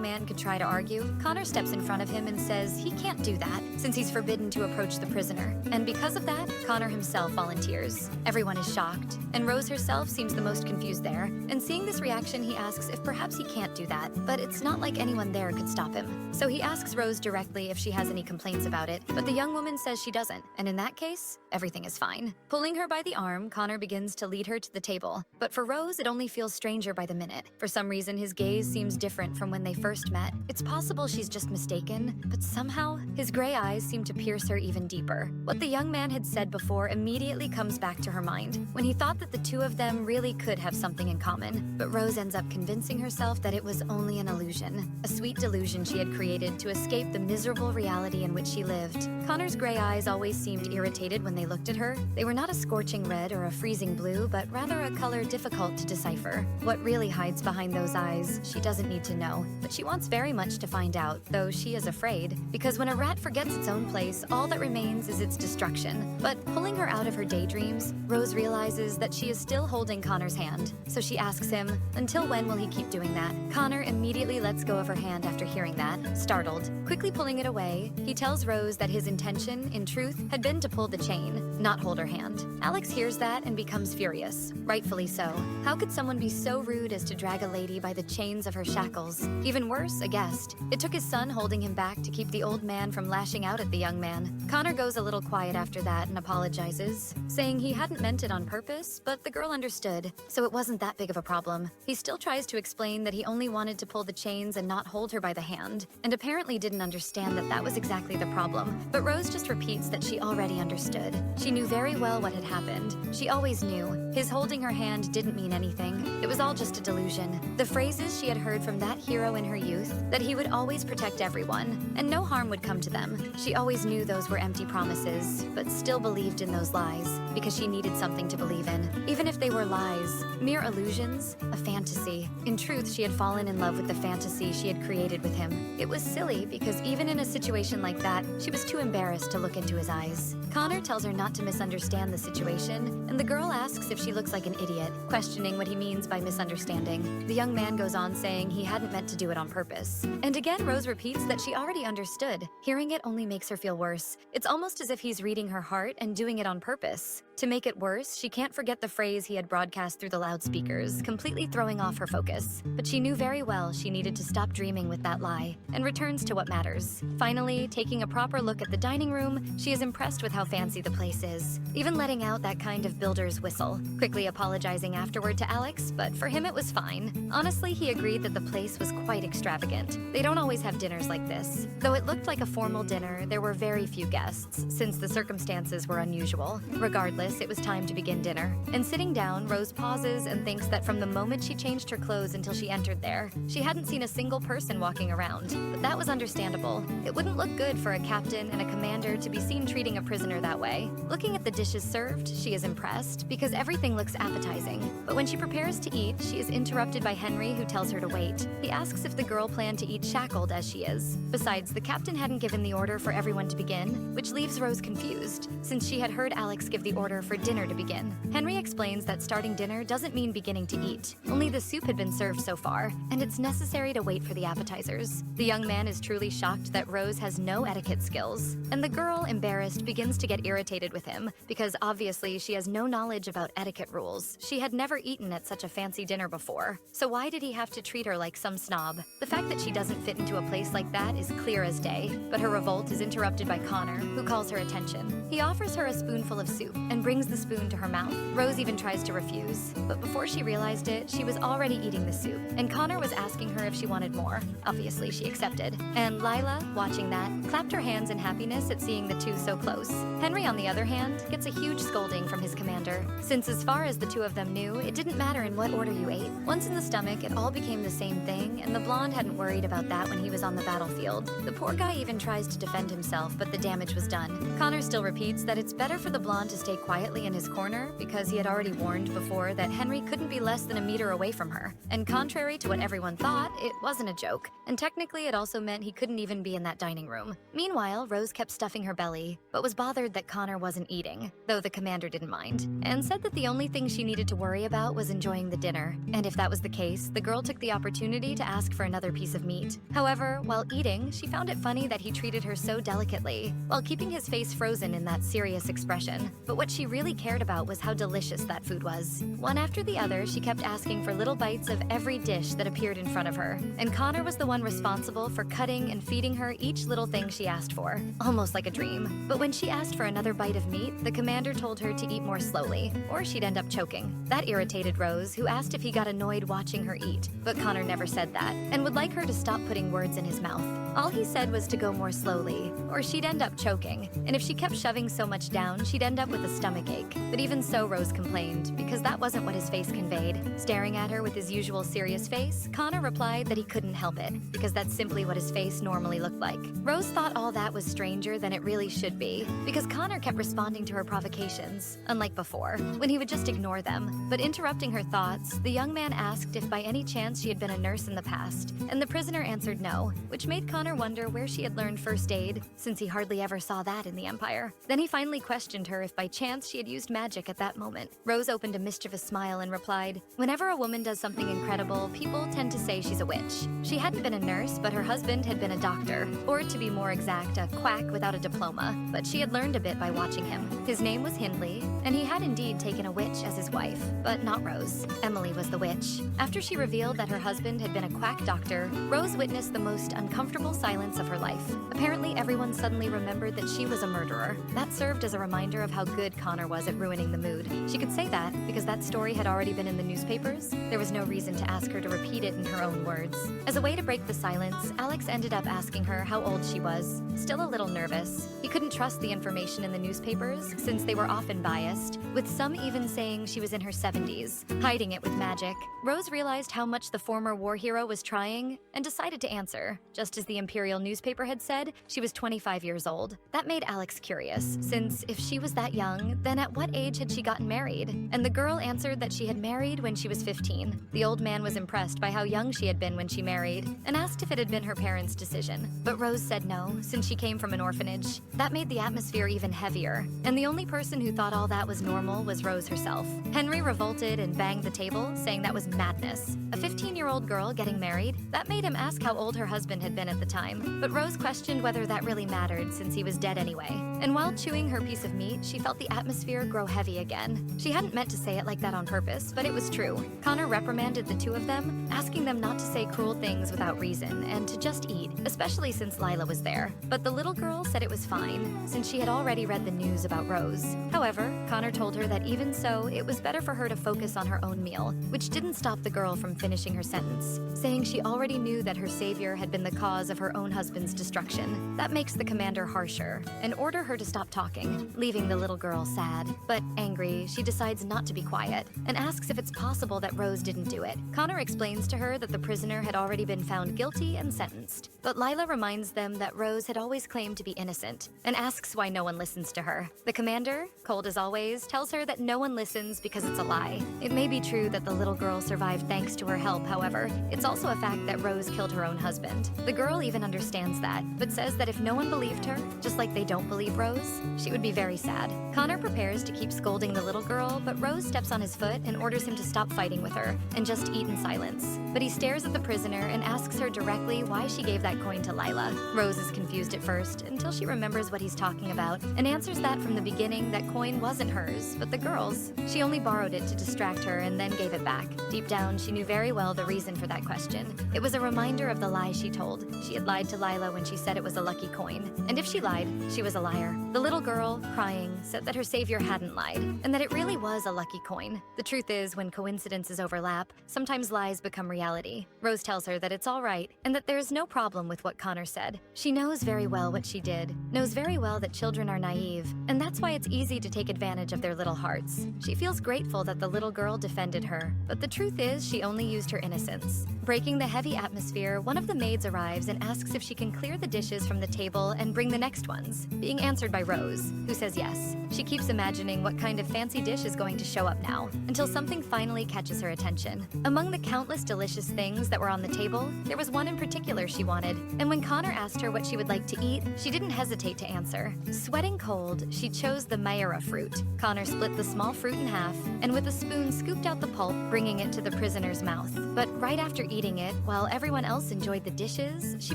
[SPEAKER 1] man could try to argue, Connor steps in front of him and says he can't do that, since he's forbidden to approach the prisoner. And because of that, Connor himself volunteers. Everyone is shocked, and Rose herself seems the most confused there. And seeing this reaction, he asks if perhaps he can't do that, but it's not like anyone there could stop him. So he asks Rose directly if she has any complaints about it, but the young woman says she doesn't, and in that case, everything is fine. Pulling her by the arm, Connor begins to lead her to the table. But for Rose, it only feels stranger by the minute. For some reason, his gaze seems different from when they first met. It's possible she's just mistaken, but somehow, his gray eyes seem to pierce her even deeper. What the young man had said before immediately comes back to her mind, when he thought that the two of them really could have something in common. But Rose ends up convincing herself that it was only an illusion, a sweet delusion she had created to escape the miserable reality in which she lived. Connor's gray eyes always seemed irritated when they looked at her. They were not a scorching red or a freezing blue, but rather a color difficult to decipher. What really hides behind those eyes, she doesn't need to know, but she wants very much to find out, though she is afraid, because when a rat forgets its own place, all that remains is its destruction. But pulling her out of her daydreams, Rose realizes that she is still holding Connor's hand, so she asks him, until when will he keep doing that? Connor immediately lets go of her hand after hearing that, startled. Quickly pulling it away, he tells Rose that his intention, in truth, had been to pull the chain, not hold her hand. Alex hears that and becomes furious, rightfully so. How could someone be so rude as to drag a lady by the chains of her shackles? Even worse, a guest. It took his son holding him back to keep the old man from lashing out at the young man. Connor goes a little quiet after that and apologizes, saying he hadn't meant it on purpose, but the girl understood, so it wasn't that big of a problem. He still tries to explain that he only wanted to pull the chains and not hold her by the hand, and apparently didn't understand that that was exactly the problem. But Rose just repeats that she already understood. She knew very well what had happened. She always knew. His holding her hand didn't mean anything. It was all just a delusion. The phrases she had heard from that hero in her youth, that he would always protect everyone, and no harm would come to them. She always knew those were empty promises, but still believed in those lies, because she needed something to believe in. Even if they were lies, mere illusions, a fantasy. In truth, she had fallen in love with the fantasy she had created with him. It was silly, because even in a situation like that, she was too embarrassed to look into his eyes. Connor tells her not to misunderstand the situation, and the girl asks if she looks like an idiot, questioning what he means by misunderstanding. The young man goes on saying he hadn't meant to do it on purpose. And again, Rose repeats that she already understood. Hearing it only makes her feel worse. It's almost as if he's reading her heart and doing it on purpose. To make it worse, she can't forget the phrase he had broadcast through the loudspeakers, completely throwing off her focus. But she knew very well she needed to stop dreaming with that lie, and returns to what matters. Finally, taking a proper look at the dining room, she is impressed with how fancy the place is, even letting out that kind of builder's whistle, quickly apologizing afterward to Alex, but for him it was fine. Honestly, he agreed that the place was quite extravagant. They don't always have dinners like this. Though it looked like a formal dinner, there were very few guests, since the circumstances were unusual. Regardless, it was time to begin dinner. And sitting down, Rose pauses and thinks that from the moment she changed her clothes until she entered there, she hadn't seen a single person walking around. But that was understandable. It wouldn't look good for a captain and a commander to be seen treating a prisoner that way. Looking at the dishes served, she is impressed, because everything looks appetizing. But when she prepares to eat, she is interrupted by Henry, who tells her to wait. He asks if the girl planned to eat shackled as she is. Besides, the captain hadn't given the order for everyone to begin, which leaves Rose confused, since she had heard Alex give the order for dinner to begin. Henry explains that starting dinner doesn't mean beginning to eat. Only the soup had been served so far, and it's necessary to wait for the appetizers. The young man is truly shocked that Rose has no etiquette skills, and the girl, embarrassed, begins to get irritated with him, because obviously she has no knowledge about etiquette rules. She had never eaten at such a fancy dinner before, so why did he have to treat her like some snob? The fact that she doesn't fit into a place like that is clear as day, but her revolt is interrupted by Connor, who calls her attention. He offers her a spoonful of soup and brings the spoon to her mouth. Rose even tries to refuse, but before she realized it, she was already eating the soup, and Connor was asking her if she wanted more. Obviously, she accepted. And Lila, watching that, clapped her hands in happiness at seeing the two so close. Henry, on the other hand, gets a huge scolding from his commander, since as far as the two of them knew, it didn't matter in what order you ate. Once in the stomach, it all became the same thing, and the blonde hadn't worried about that when he was on the battlefield. The poor guy even tries to defend himself, but the damage was done. Connor still repeats that it's better for the blonde to stay quietly in his corner, because he had already warned before that Henry couldn't be less than a meter away from her. And contrary to what everyone thought, it wasn't a joke. And technically, it also meant he couldn't even be in that dining room. Meanwhile, Rose kept stuffing her belly, but was bothered that Connor wasn't eating, though the commander didn't mind, and said that the only thing she needed to worry about was enjoying the dinner. And if that was the case, the girl took the opportunity to ask for another piece of meat. However, while eating, she found it funny that he treated her so delicately, while keeping his face frozen in that serious expression. But what she really cared about was how delicious that food was. One after the other, she kept asking for little bites of every dish that appeared in front of her, and Connor was the one responsible for cutting and feeding her each little thing she asked for, almost like a dream. But when she asked for another bite of meat, the commander told her to eat more slowly, or she'd end up choking. That irritated Rose, who asked if he got annoyed watching her eat, but Connor never said that, and would like her to stop putting words in his mouth. All he said was to go more slowly, or she'd end up choking, and if she kept shoving so much down, she'd end up with a stomachache. But even so, Rose complained, because that wasn't what his face conveyed. Staring at her with his usual serious face, Connor replied that he couldn't help it, because that's simply what his face normally looked like. Rose thought all that was stranger than it really should be, because Connor kept responding to her provocations, unlike before, when he would just ignore them. But interrupting her thoughts, the young man asked if by any chance she had been a nurse in the past, and the prisoner answered no, which made Connor wonder where she had learned first aid, since he hardly ever saw that in the Empire. Then he finally questioned her if by chance she had used magic at that moment. Rose opened a mischievous smile and replied, "Whenever a woman does something incredible, people tend to say she's a witch." She hadn't been a nurse, but her husband had been a doctor, or to be more exact, a quack without a diploma, but she had learned a bit by watching him. His name was Hindley, and he had indeed taken a witch as his wife, but not Rose. Emily was the witch. After she revealed that her husband had been a quack doctor doctor, Rose witnessed the most uncomfortable silence of her life. Apparently, everyone suddenly remembered that she was a murderer. That served as a reminder of how good Connor was at ruining the mood. She could say that because that story had already been in the newspapers. There was no reason to ask her to repeat it in her own words. As a way to break the silence, Alex ended up asking her how old she was. Still a little nervous. He couldn't trust the information in the newspapers since they were often biased, with some even saying she was in her 70s, hiding it with magic. Rose realized how much the former war hero was trying and decided to answer. Just as the Imperial newspaper had said, she was 25 years old. That made Alex curious, since if she was that young, then at what age had she gotten married? And the girl answered that she had married when she was 15. The old man was impressed by how young she had been when she married and asked if it had been her parents' decision. But Rose said no, since she came from an orphanage. That made the atmosphere even heavier, and the only person who thought all that was normal was Rose herself. Henry revolted and banged the table, saying that was madness. A 15-year-old girl getting married? That made him ask how old her husband had been at the time. But Rose questioned whether that really mattered since he was dead anyway. And while chewing her piece of meat, she felt the atmosphere grow heavy again. She hadn't meant to say it like that on purpose, but it was true. Connor reprimanded the two of them, asking them not to say cruel things without reason and to just eat, especially since Lila was there. But the little girl said it was fine, since she had already read the news about Rose. However, Connor told her that even so, it was better for her to focus on her own meal, which didn't stop the girl from finishing her sentence, saying she already knew that her savior had been the cause of her own husband's destruction. That makes the commander harsher and order her to stop talking, leaving the little girl sad. But angry, she decides not to be quiet and asks if it's possible that Rose didn't do it. Connor explains to her that the prisoner had already been found guilty and sentenced. But Lila reminds them that Rose had always claimed to be innocent and asks why no one listens to her. The commander, cold as always, tells her that no one listens because it's a lie. It may be true that the little girl survived thanks to her help, however, it's also a fact that Rose killed her own husband. The girl even understands that, but says that if no one believed her, just like they don't believe Rose, she would be very sad. Connor prepares to keep scolding the little girl, but Rose steps on his foot and orders him to stop fighting with her and just eat in silence. But he stares at the prisoner and asks her directly why she gave that coin to Lila. Rose is confused at first until she remembers what he's talking about and answers that from the beginning that coin wasn't hers, but the girl's. She only borrowed it to distract her and then gave it back. Deep down, she knew very well the reason for that question. It was a reminder of the lie she told. She had lied to Lila when she said it was a lucky coin. And if she lied, she was a liar. The little girl, crying, said that her savior hadn't lied, and that it really was a lucky coin. The truth is, when coincidences overlap, sometimes lies become reality. Rose tells her that it's all right, and that there's no problem with what Connor said. She knows very well what she did, knows very well that children are naive, and that's why it's easy to take advantage of their little hearts. She feels grateful that the little girl defended her, but the truth is she only used her innocence. Breaking the heavy atmosphere, one of the maids arrives and asks if she can clear the dishes from the table and bring the next ones, being answered by Rose, who says yes. She keeps imagining what kind of fancy dish is going to show up now, until something finally catches her attention. Among the countless delicious things that were on the table, there was one in particular she wanted, and when Connor asked her what she would like to eat, she didn't hesitate to answer. Sweating cold, she chose the Mayra fruit. Connor split the small fruit in half, and with a spoon scooped out the pulp, bringing it to the prisoner's mouth. But right after eating it, while everyone else enjoyed the dishes, she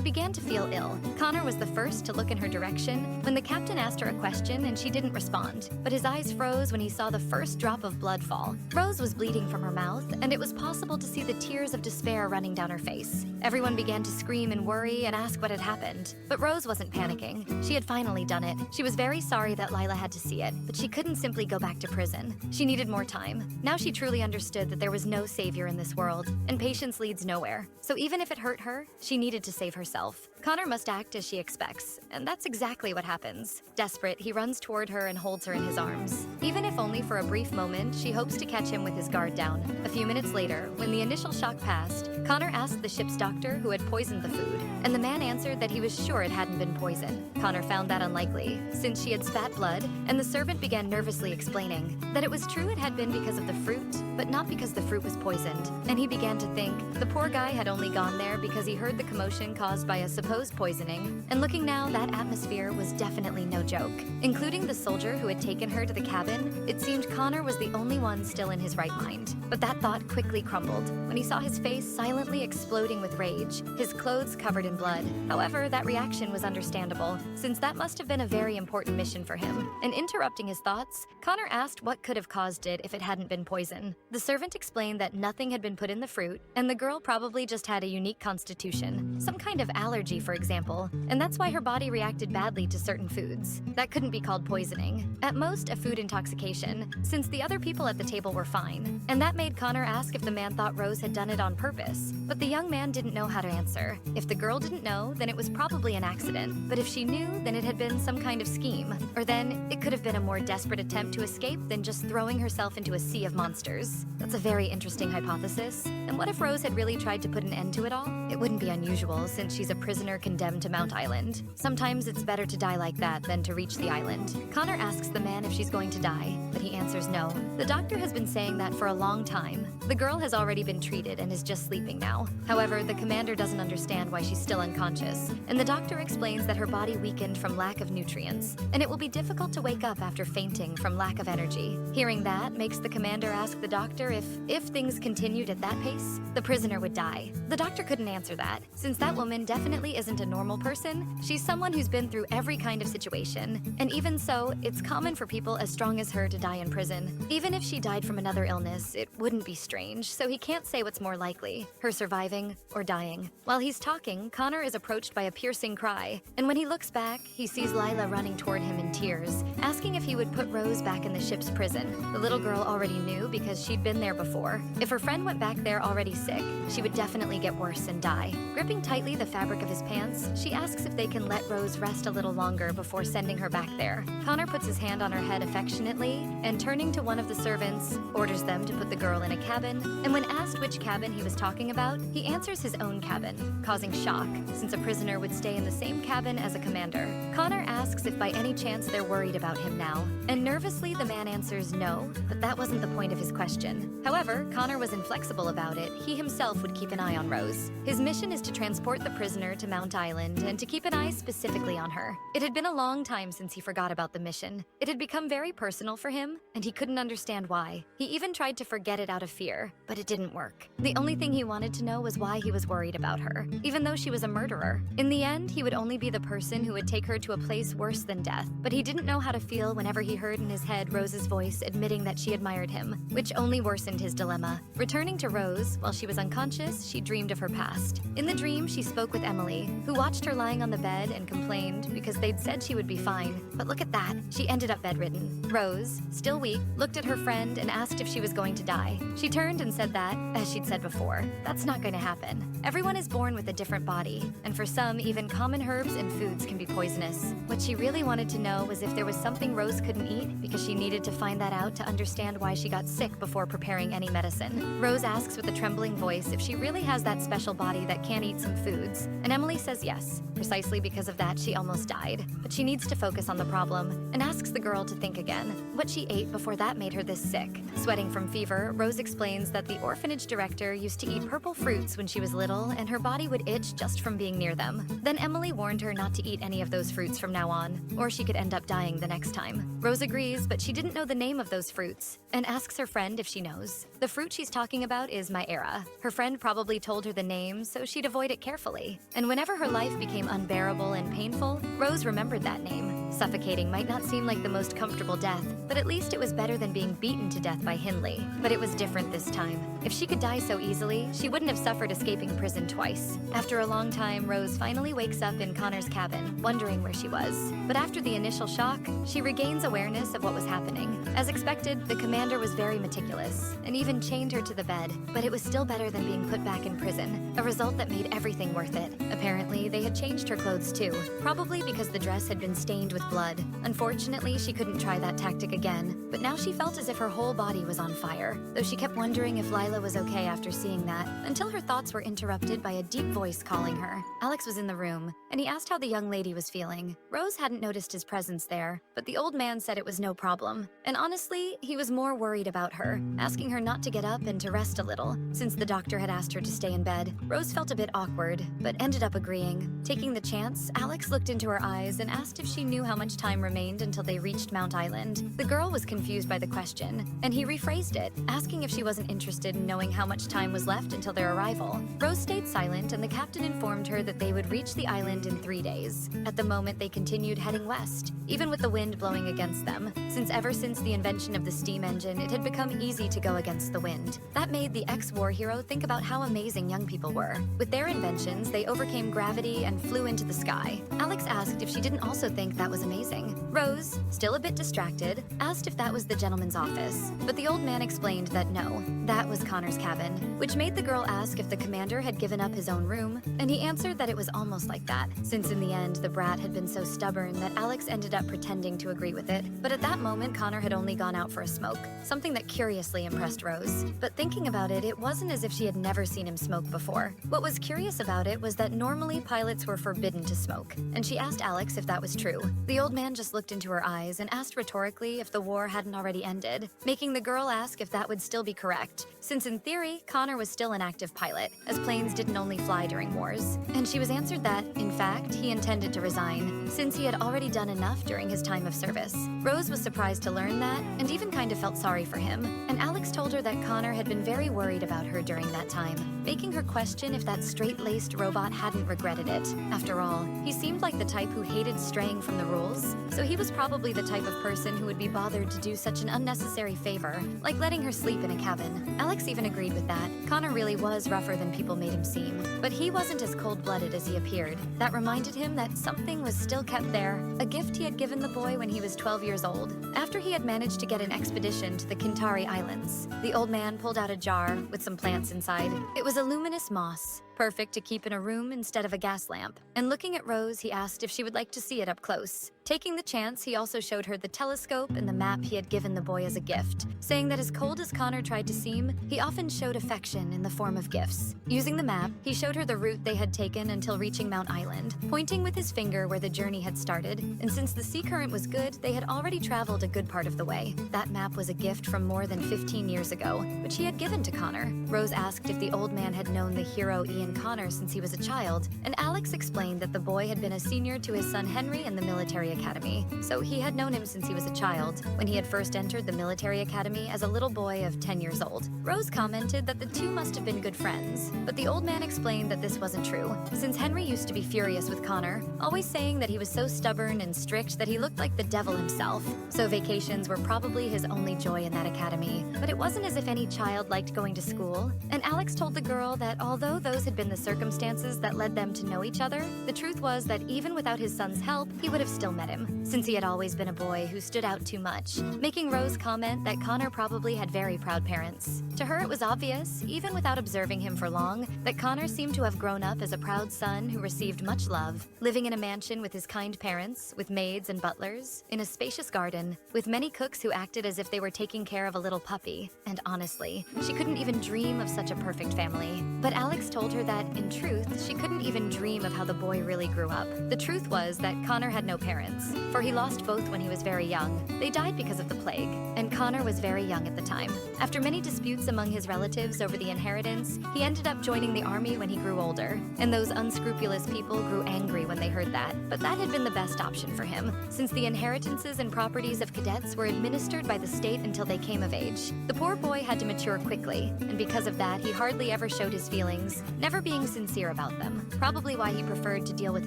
[SPEAKER 1] began to feel ill. Connor was the first to look in her direction when the captain asked her a question and she didn't respond, but his eyes froze when he saw the first drop of blood fall. Rose was bleeding from her mouth, and it was possible to see the tears of despair running down her face. Everyone began to scream and worry and ask what had happened. But Rose wasn't panicking. She had finally done it. She was very sorry that Lila had to see it, but she couldn't simply go back to prison. She needed more time. Now she truly understood that there was no savior in this world, and patience leads nowhere. So even if it hurt her, she needed to save herself. Connor must act as she expects, and that's exactly what happens. Desperate, he runs toward her and holds her in his arms. Even if only for a brief moment, she hopes to catch him with his guard down. A few minutes later, when the initial shock passed, Connor asked the ship's doctor who had poisoned the food, and the man answered that he was sure it hadn't been poison. Connor found that unlikely, since she had spat blood, and the servant began nervously explaining that it was true it had been because of the fruit, but not because the fruit was poisoned. And he began to think the poor guy had only gone there because he heard the commotion caused by a supposed supposed poisoning, and looking now, that atmosphere was definitely no joke. Including the soldier who had taken her to the cabin, it seemed Connor was the only one still in his right mind. But that thought quickly crumbled when he saw his face silently exploding with rage, his clothes covered in blood. However, that reaction was understandable, since that must have been a very important mission for him. And interrupting his thoughts, Connor asked what could have caused it if it hadn't been poison. The servant explained that nothing had been put in the fruit, and the girl probably just had a unique constitution, some kind of allergy, for example, and that's why her body reacted badly to certain foods. That couldn't be called poisoning. At most, a food intoxication, since the other people at the table were fine. And that made Connor ask if the man thought Rose had done it on purpose. But the young man didn't know how to answer. If the girl didn't know, then it was probably an accident. But if she knew, then it had been some kind of scheme. Or then, it could have been a more desperate attempt to escape than just throwing herself into a sea of monsters. That's a very interesting hypothesis. And what if Rose had really tried to put an end to it all? It wouldn't be unusual, since she's a prisoner condemned to Mount Island. Sometimes it's better to die like that than to reach the island. Connor asks the man if she's going to die, but he answers no. The doctor has been saying that for a long time. The girl has already been treated and is just sleeping now. However, the commander doesn't understand why she's still unconscious, and the doctor explains that her body weakened from lack of nutrients, and it will be difficult to wake up after fainting from lack of energy. Hearing that makes the commander ask the doctor if things continued at that pace, the prisoner would die. The doctor couldn't answer that, since that woman definitely isn't a normal person. She's someone who's been through every kind of situation, and even so, it's common for people as strong as her to die in prison. Even if she died from another illness, it wouldn't be strange, so he can't say what's more likely, her surviving or dying. While he's talking, Connor is approached by a piercing cry, and when he looks back, he sees Lila running toward him in tears, asking if he would put Rose back in the ship's prison. The little girl already knew because she'd been there before. If her friend went back there already sick, she would definitely get worse and die. Gripping tightly the fabric of his pants, she asks if they can let Rose rest a little longer before sending her back there. Connor puts his hand on her head affectionately, and turning to one of the servants, orders them to put the girl in a cabin, and when asked which cabin he was talking about, he answers his own cabin, causing shock, since a prisoner would stay in the same cabin as a commander. Connor asks if by any chance they're worried about him now, and nervously the man answers no, but that wasn't the point of his question. However, Connor was inflexible about it. He himself would keep an eye on Rose. His mission is to transport the prisoner to Mount Island and to keep an eye specifically on her. It had been a long time since he forgot about the mission. It had become very personal for him, and he couldn't understand why. He even tried to forget it out of fear, but it didn't work. The only thing he wanted to know was why he was worried about her, even though she was a murderer. In the end, he would only be the person who would take her to a place worse than death, but he didn't know how to feel whenever he heard in his head Rose's voice admitting that she admired him, which only worsened his dilemma. Returning to Rose, while she was unconscious, she dreamed of her past. In the dream, she spoke with Emily, who watched her lying on the bed and complained because they'd said she would be fine. But look at that, she ended up bedridden. Rose, still weak, looked at her friend and asked if she was going to die. She turned and said that, as she'd said before, that's not going to happen. Everyone is born with a different body, and for some, even common herbs and foods can be poisonous. What she really wanted to know was if there was something Rose couldn't eat, because she needed to find that out to understand why she got sick before preparing any medicine. Rose asks with a trembling voice if she really has that special body that can eat some foods, and Emily says yes. Precisely because of that, she almost died. But she needs to focus on the problem, and asks the girl to think again. What she ate before that made her this sick. Sweating from fever, Rose explains that the orphanage director used to eat purple fruits when she was little, and her body would itch just from being near them. Then Emily warned her not to eat any of those fruits from now on, or she could end up dying the next time. Rose agrees, but she didn't know the name of those fruits, and asks her friend if she knows. The fruit she's talking about is Myera. Her friend probably told her the name, so she'd avoid it carefully. And whenever her life became unbearable and painful, Rose remembered that name. Suffocating might not seem like the most comfortable death, but at least it was better than being beaten to death by Hindley. But it was different this time. If she could die so easily, she wouldn't have suffered escaping prison twice. After a long time, Rose finally wakes up in Connor's cabin, wondering where she was. But after the initial shock, she regains awareness of what was happening. As expected, the commander was very meticulous, and even chained her to the bed, but it was still better than being put back in prison, a result that made everything worth it. Apparently, they had changed her clothes too, probably because the dress had been stained with blood. Unfortunately, she couldn't try that tactic again, but now she felt as if her whole body was on fire, though she kept wondering if Lila Lila was okay after seeing that, until her thoughts were interrupted by a deep voice calling her. Alex was in the room, and he asked how the young lady was feeling. Rose hadn't noticed his presence there, but the old man said it was no problem. And honestly, he was more worried about her, asking her not to get up and to rest a little, since the doctor had asked her to stay in bed. Rose felt a bit awkward, but ended up agreeing. Taking the chance, Alex looked into her eyes and asked if she knew how much time remained until they reached Mount Island. The girl was confused by the question, and he rephrased it, asking if she wasn't interested in knowing how much time was left until their arrival. Rose stayed silent, and the captain informed her that they would reach the island in 3 days. At the moment, they continued heading west, even with the wind blowing against them, since ever since the invention of the steam engine, it had become easy to go against the wind. That made the ex-war hero think about how amazing young people were. With their inventions, they overcame gravity and flew into the sky. Alex asked if she didn't also think that was amazing. Rose, still a bit distracted, asked if that was the gentleman's office, but the old man explained that no, that was Connor's cabin, which made the girl ask if the commander had given up his own room, and he answered that it was almost like that, since in the end the brat had been so stubborn that Alex ended up pretending to agree with it. But at that moment, Connor had only gone out for a smoke, something that curiously impressed Rose. But thinking about it, it wasn't as if she had never seen him smoke before. What was curious about it was that normally pilots were forbidden to smoke, and she asked Alex if that was true. The old man just looked into her eyes and asked rhetorically if the war hadn't already ended, making the girl ask if that would still be correct, since in theory, Connor was still an active pilot, as planes didn't only fly during wars. And she was answered that, in fact, he intended to resign, since he had already done enough during his time of service. Rose was surprised to learn that, and even kind of felt sorry for him, and Alex told her that Connor had been very worried about her during that time, making her question if that straight-laced robot hadn't regretted it. After all, he seemed like the type who hated straying from the rules, so he was probably the type of person who would be bothered to do such an unnecessary favor, like letting her sleep in a cabin. Alex even agreed with that. Connor really was rougher than people made him seem, but he wasn't as cold-blooded as he appeared. That reminded him that something was still kept there, a gift he had given the boy when he was 12 years old, after he had managed to get an expedition to the Kintari Islands. The old man pulled out a jar with some plants inside. It was a luminous moss, perfect to keep in a room instead of a gas lamp. And looking at Rose, he asked if she would like to see it up close. Taking the chance, he also showed her the telescope and the map he had given the boy as a gift, saying that as cold as Connor tried to seem, he often showed affection in the form of gifts. Using the map, he showed her the route they had taken until reaching Mount Island, pointing with his finger where the journey had started, and since the sea current was good, they had already traveled a good part of the way. That map was a gift from more than 15 years ago, which he had given to Connor. Rose asked if the old man had known the hero Ian Connor since he was a child, and Alex explained that the boy had been a senior to his son Henry in the military academy, so he had known him since he was a child, when he had first entered the military academy as a little boy of 10 years old. Rose commented that the two must have been good friends, but the old man explained that this wasn't true, since Henry used to be furious with Connor, always saying that he was so stubborn and strict that he looked like the devil himself, so vacations were probably his only joy in that academy. But it wasn't as if any child liked going to school, and Alex told the girl that although those had been the circumstances that led them to know each other, the truth was that even without his son's help, he would have still met him, since he had always been a boy who stood out too much, making Rose comment that Connor probably had very proud parents. To her, it was obvious, even without observing him for long, that Connor seemed to have grown up as a proud son who received much love, living in a mansion with his kind parents, with maids and butlers, in a spacious garden, with many cooks who acted as if they were taking care of a little puppy. And honestly, she couldn't even dream of such a perfect family. But Alex told her that, in truth, she couldn't even dream of how the boy really grew up. The truth was that Connor had no parents, for he lost both when he was very young. They died because of the plague, and Connor was very young at the time. After many disputes among his relatives over the inheritance, he ended up joining the army when he grew older, and those unscrupulous people grew angry when they heard that. But that had been the best option for him, since the inheritances and properties of cadets were administered by the state until they came of age. The poor boy had to mature quickly, and because of that, he hardly ever showed his feelings, never being sincere about them, probably why he preferred to deal with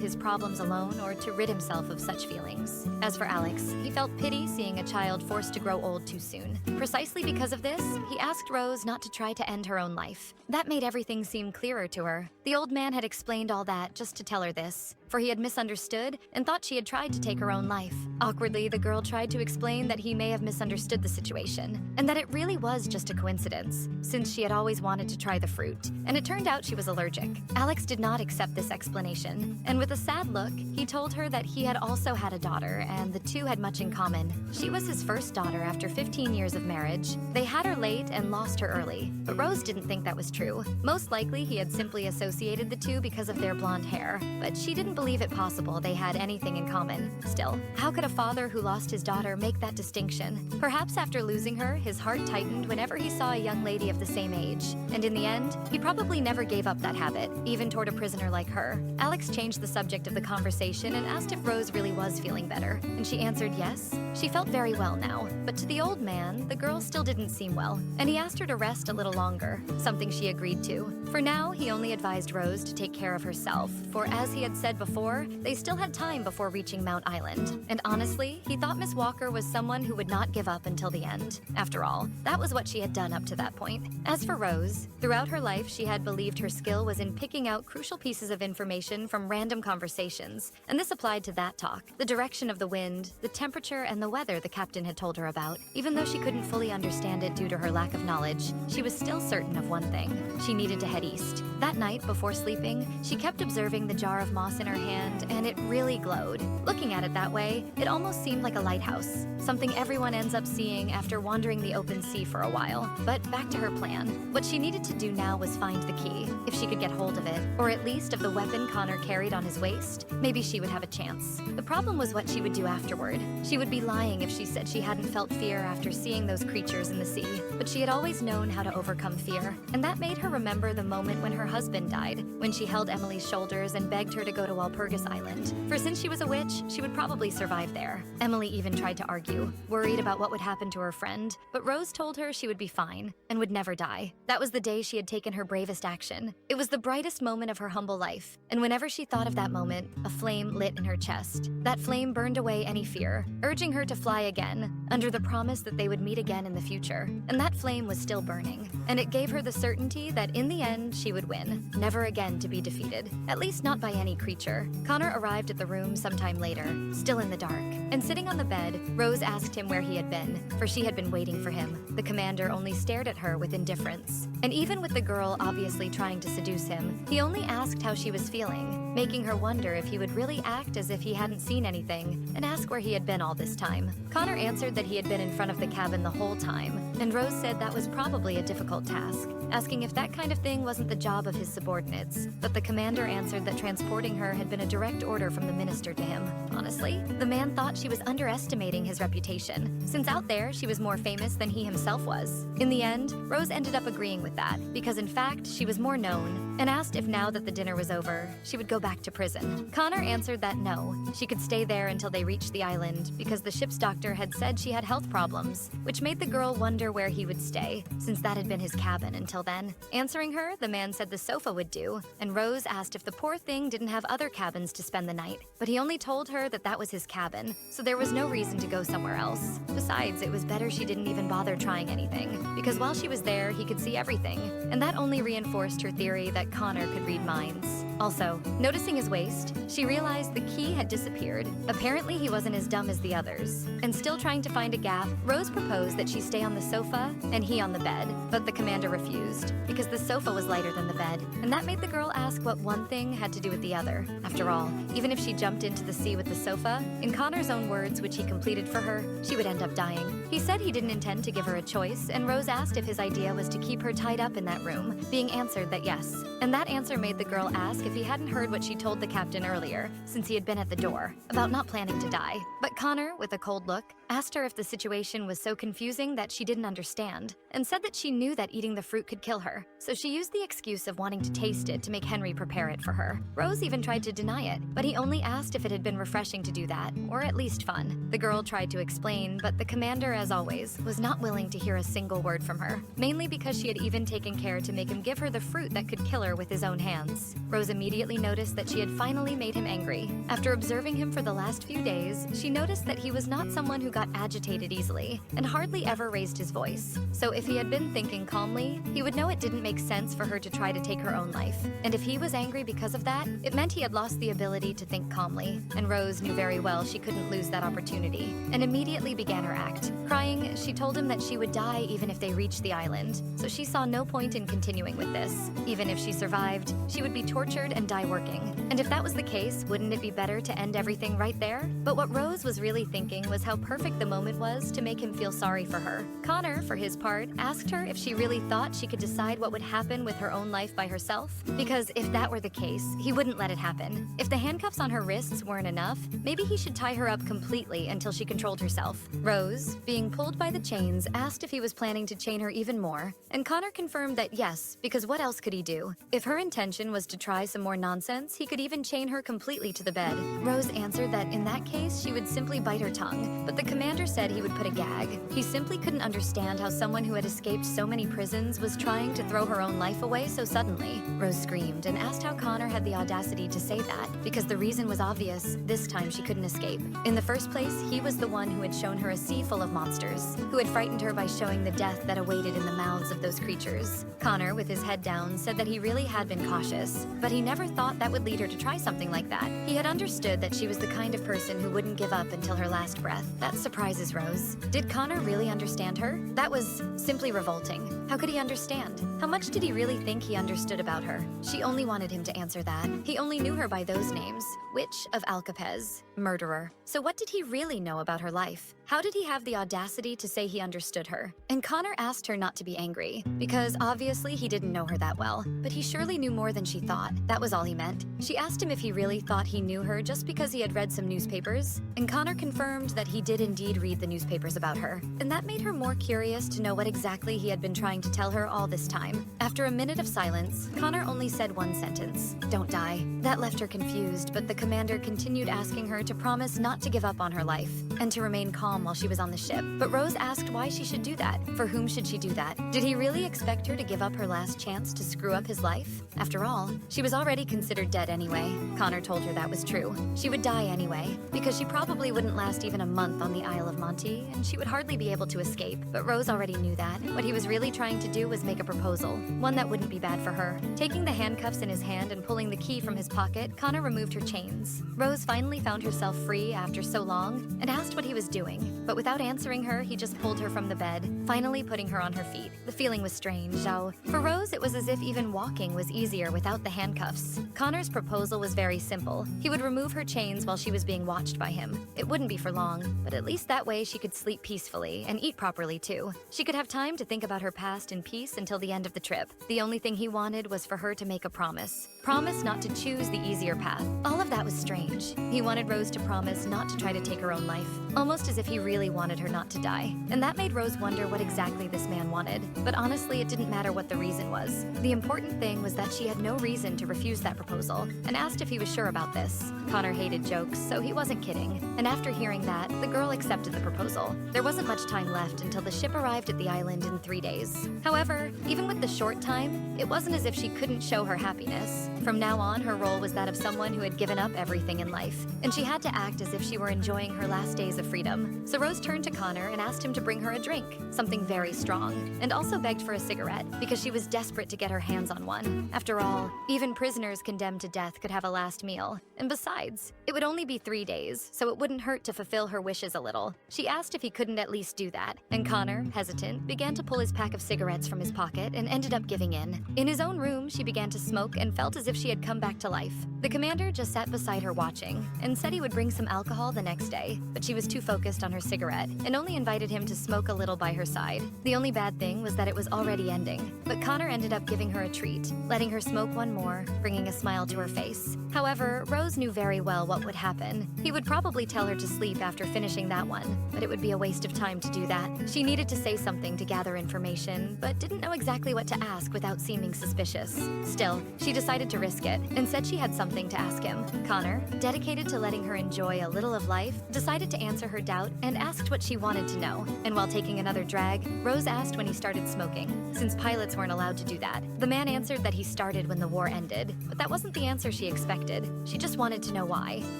[SPEAKER 1] his problems alone or to rid himself of such feelings. As for Alex, he felt pity seeing a child forced to grow old too soon. Precisely because of this, he asked Rose not to try to end her own life. That made everything seem clearer to her. The old man had explained all that just to tell her this. for he had misunderstood and thought she had tried to take her own life. Awkwardly, the girl tried to explain that he may have misunderstood the situation, and that it really was just a coincidence, since she had always wanted to try the fruit, and it turned out she was allergic. Alex did not accept this explanation, and with a sad look, he told her that he had also had a daughter, and the two had much in common. She was his first daughter after 15 years of marriage. They had her late and lost her early, but Rose didn't think that was true. Most likely, he had simply associated the two because of their blonde hair, but she didn't believe it possible they had anything in common. Still, how could a father who lost his daughter make that distinction? Perhaps after losing her, his heart tightened whenever he saw a young lady of the same age, and in the end, he probably never gave up that habit, even toward a prisoner like her. Alex changed the subject of the conversation and asked if Rose really was feeling better, and she answered yes. She felt very well now, but to the old man, the girl still didn't seem well, and he asked her to rest a little longer, something she agreed to. For now, he only advised Rose to take care of herself, for as he had said before, they still had time before reaching Mount Island. And honestly, he thought Miss Walker was someone who would not give up until the end. After all, that was what she had done up to that point. As for Rose, throughout her life, she had believed her skill was in picking out crucial pieces of information from random conversations, and this applied to that talk, the direction of the wind, the temperature, and the weather the captain had told her about. Even though she couldn't fully understand it due to her lack of knowledge, she was still certain of one thing. She needed to head east. That night, before sleeping, she kept observing the jar of moss in her hand, and it really glowed. Looking at it that way, it almost seemed like a lighthouse, something everyone ends up seeing after wandering the open sea for a while. But back to her plan. What she needed to do now was find the key, if she could get hold of it, or at least of the weapon Connor carried on his waist. Maybe she would have a chance. The problem was what she would do afterward. She would be lying if she said she hadn't felt fear after seeing those creatures in the sea, but she had always known how to overcome fear, and that made her remember the moment when her husband died, when she held Emily's shoulders and begged her to go to Walpurgis Island, for since she was a witch, she would probably survive there. Emily even tried to argue, worried about what would happen to her friend, but Rose told her she would be fine and would never die. That was the day she had taken her bravest action. It was the brightest moment of her humble life, and whenever she thought of that moment, a flame lit in her chest. That flame burned away any fear, urging her to fly again, under the promise that they would meet again in the future. And that flame was still burning, and it gave her the certainty that in the end she would win, never again to be defeated, at least not by any creature. Connor arrived at the room sometime later, still in the dark, and sitting on the bed, Rose asked him where he had been, for she had been waiting for him. The commander only stared at her with indifference, and even with the girl obviously trying to seduce him, he only asked how she was feeling, making her wonder if he would really act as if he hadn't seen anything, and ask where he had been all this time. Connor answered that he had been in front of the cabin the whole time, and Rose said that was probably a difficult task, asking if that kind of thing wasn't the job of his subordinates, but the commander answered that transporting her had been a direct order from the minister to him. Honestly, the man thought she was underestimating his reputation, since out there she was more famous than he himself was. In the end, Rose ended up agreeing with that, because in fact, she was more known, and asked if now that the dinner was over, she would go back to prison. Connor answered that no, she could stay there until they reached the island, because the ship's doctor had said she had health problems, which made the girl wonder where he would stay, since that had been his cabin until then. Answering her, the man said the sofa would do, and Rose asked if the poor thing didn't have other cabins to spend the night, but he only told her that that was his cabin, so there was no reason to go somewhere else. Besides, it was better she didn't even bother trying anything, because while she was there, he could see everything, and that only reinforced her theory that Connor could read minds. Also, noticing his waist, she realized the key had disappeared. Apparently, he wasn't as dumb as the others. And still trying to find a gap, Rose proposed that she stay on the sofa and he on the bed, but the commander refused, because the sofa was lighter than the bed, and that made the girl ask what one thing had to do with the other. After all, even if she jumped into the sea with the sofa, in Connor's own words, which he completed for her, she would end up dying. He said he didn't intend to give her a choice, and Rose asked if his idea was to keep her tied up in that room, being answered that yes. And that answer made the girl ask if he hadn't heard what she told the captain earlier, since he had been at the door, about not planning to die. But Connor, with a cold look, asked her if the situation was so confusing that she didn't understand, and said that she knew that eating the fruit could kill her, so she used the excuse of wanting to taste it to make Henry prepare it for her. Rose even tried to deny it, but he only asked if it had been refreshing to do that, or at least fun. The girl tried to explain, but the commander, as always, was not willing to hear a single word from her, mainly because she had even taken care to make him give her the fruit that could kill her with his own hands. Rose immediately noticed that she had finally made him angry. After observing him for the last few days, she noticed that he was not someone who got got agitated easily and hardly ever raised his voice. So if he had been thinking calmly, he would know it didn't make sense for her to try to take her own life. And if he was angry because of that, it meant he had lost the ability to think calmly. And Rose knew very well she couldn't lose that opportunity, and immediately began her act. Crying, she told him that she would die even if they reached the island, so she saw no point in continuing with this. Even if she survived, she would be tortured and die working. And if that was the case, wouldn't it be better to end everything right there? But what Rose was really thinking was how perfect the moment was to make him feel sorry for her. Connor, for his part, asked her if she really thought she could decide what would happen with her own life by herself, because if that were the case, he wouldn't let it happen. If the handcuffs on her wrists weren't enough, maybe he should tie her up completely until she controlled herself. Rose, being pulled by the chains, asked if he was planning to chain her even more, and Connor confirmed that yes, because what else could he do? If her intention was to try some more nonsense, he could even chain her completely to the bed. Rose answered that in that case, she would simply bite her tongue, but the commander said he would put a gag. He simply couldn't understand how someone who had escaped so many prisons was trying to throw her own life away so suddenly. Rose screamed and asked how Connor had the audacity to say that, because the reason was obvious. This time she couldn't escape. In the first place, he was the one who had shown her a sea full of monsters, who had frightened her by showing the death that awaited in the mouths of those creatures. Connor, with his head down, said that he really had been cautious, but he never thought that would lead her to try something like that. He had understood that she was the kind of person who wouldn't give up until her last breath. That surprises Rose. Did Connor really understand her? That was simply revolting. How could he understand? How much did he really think he understood about her? She only wanted him to answer that. He only knew her by those names: Witch of Alcapez, murderer. So what did he really know about her life? How did he have the audacity to say he understood her? And Connor asked her not to be angry, because obviously he didn't know her that well, but he surely knew more than she thought. That was all he meant. She asked him if he really thought he knew her just because he had read some newspapers, and Connor confirmed that he did indeed read the newspapers about her, and that made her more curious to know what exactly he had been trying to tell her all this time. After a minute of silence, Connor only said one sentence: "Don't die." That left her confused, but the commander continued asking her to promise not to give up on her life, and to remain calm while she was on the ship. But Rose asked why she should do that. For whom should she do that? Did he really expect her to give up her last chance to screw up his life? After all, she was already considered dead anyway. Connor told her that was true. She would die anyway, because she probably wouldn't last even a month on the Isle of Monty, and she would hardly be able to escape. But Rose already knew that. What he was really trying to do was make a proposal, one that wouldn't be bad for her. Taking the handcuffs in his hand and pulling the key from his pocket, Connor removed her chains. Rose finally found herself free after so long and asked what he was doing, but without answering her, he just pulled her from the bed, finally putting her on her feet. The feeling was strange, though. For Rose, it was as if even walking was easier without the handcuffs. Connor's proposal was very simple. He would remove her chains while she was being watched by him. It wouldn't be for long, but at least that way she could sleep peacefully and eat properly too. She could have time to think about her past in peace until the end of the trip. The only thing he wanted was for her to make a promise. Promise not to choose the easier path. All of that was strange. He wanted Rose to promise not to try to take her own life, almost as if he really wanted her not to die. And that made Rose wonder what exactly this man wanted. But honestly, it didn't matter what the reason was. The important thing was that she had no reason to refuse that proposal, and asked if he was sure about this. Connor hated jokes, so he wasn't kidding. And after hearing that, the girl accepted the proposal. There wasn't much time left until the ship arrived at the island in 3 days. However, even with the short time, it wasn't as if she couldn't show her happiness. From now on, her role was that of someone who had given up everything in life, and she had to act as if she were enjoying her last days of freedom. So Rose turned to Connor and asked him to bring her a drink, something very strong, and also begged for a cigarette, because she was desperate to get her hands on one. After all, even prisoners condemned to death could have a last meal. And besides, it would only be 3 days, so it wouldn't hurt to fulfill her wishes a little. She asked if he couldn't at least do that, and Connor, hesitant, began to pull his pack of cigarettes from his pocket and ended up giving in. In his own room, she began to smoke and felt as if she had come back to life. The commander just sat beside her watching, and said he would bring some alcohol the next day, but she was too focused on her cigarette, and only invited him to smoke a little by her side. The only bad thing was that it was already ending, but Connor ended up giving her a treat, letting her smoke one more, bringing a smile to her face. However, Rose knew very well what would happen. He would probably tell her to sleep after finishing that one, but it would be a waste of time to do that. She needed to say something to gather information, but didn't know exactly what to ask without seeming suspicious. Still, she decided to to risk it and said she had something to ask him. Connor, dedicated to letting her enjoy a little of life, decided to answer her doubt and asked what she wanted to know. And while taking another drag, Rose asked when he started smoking, since pilots weren't allowed to do that. The man answered that he started when the war ended, but that wasn't the answer she expected. She just wanted to know why.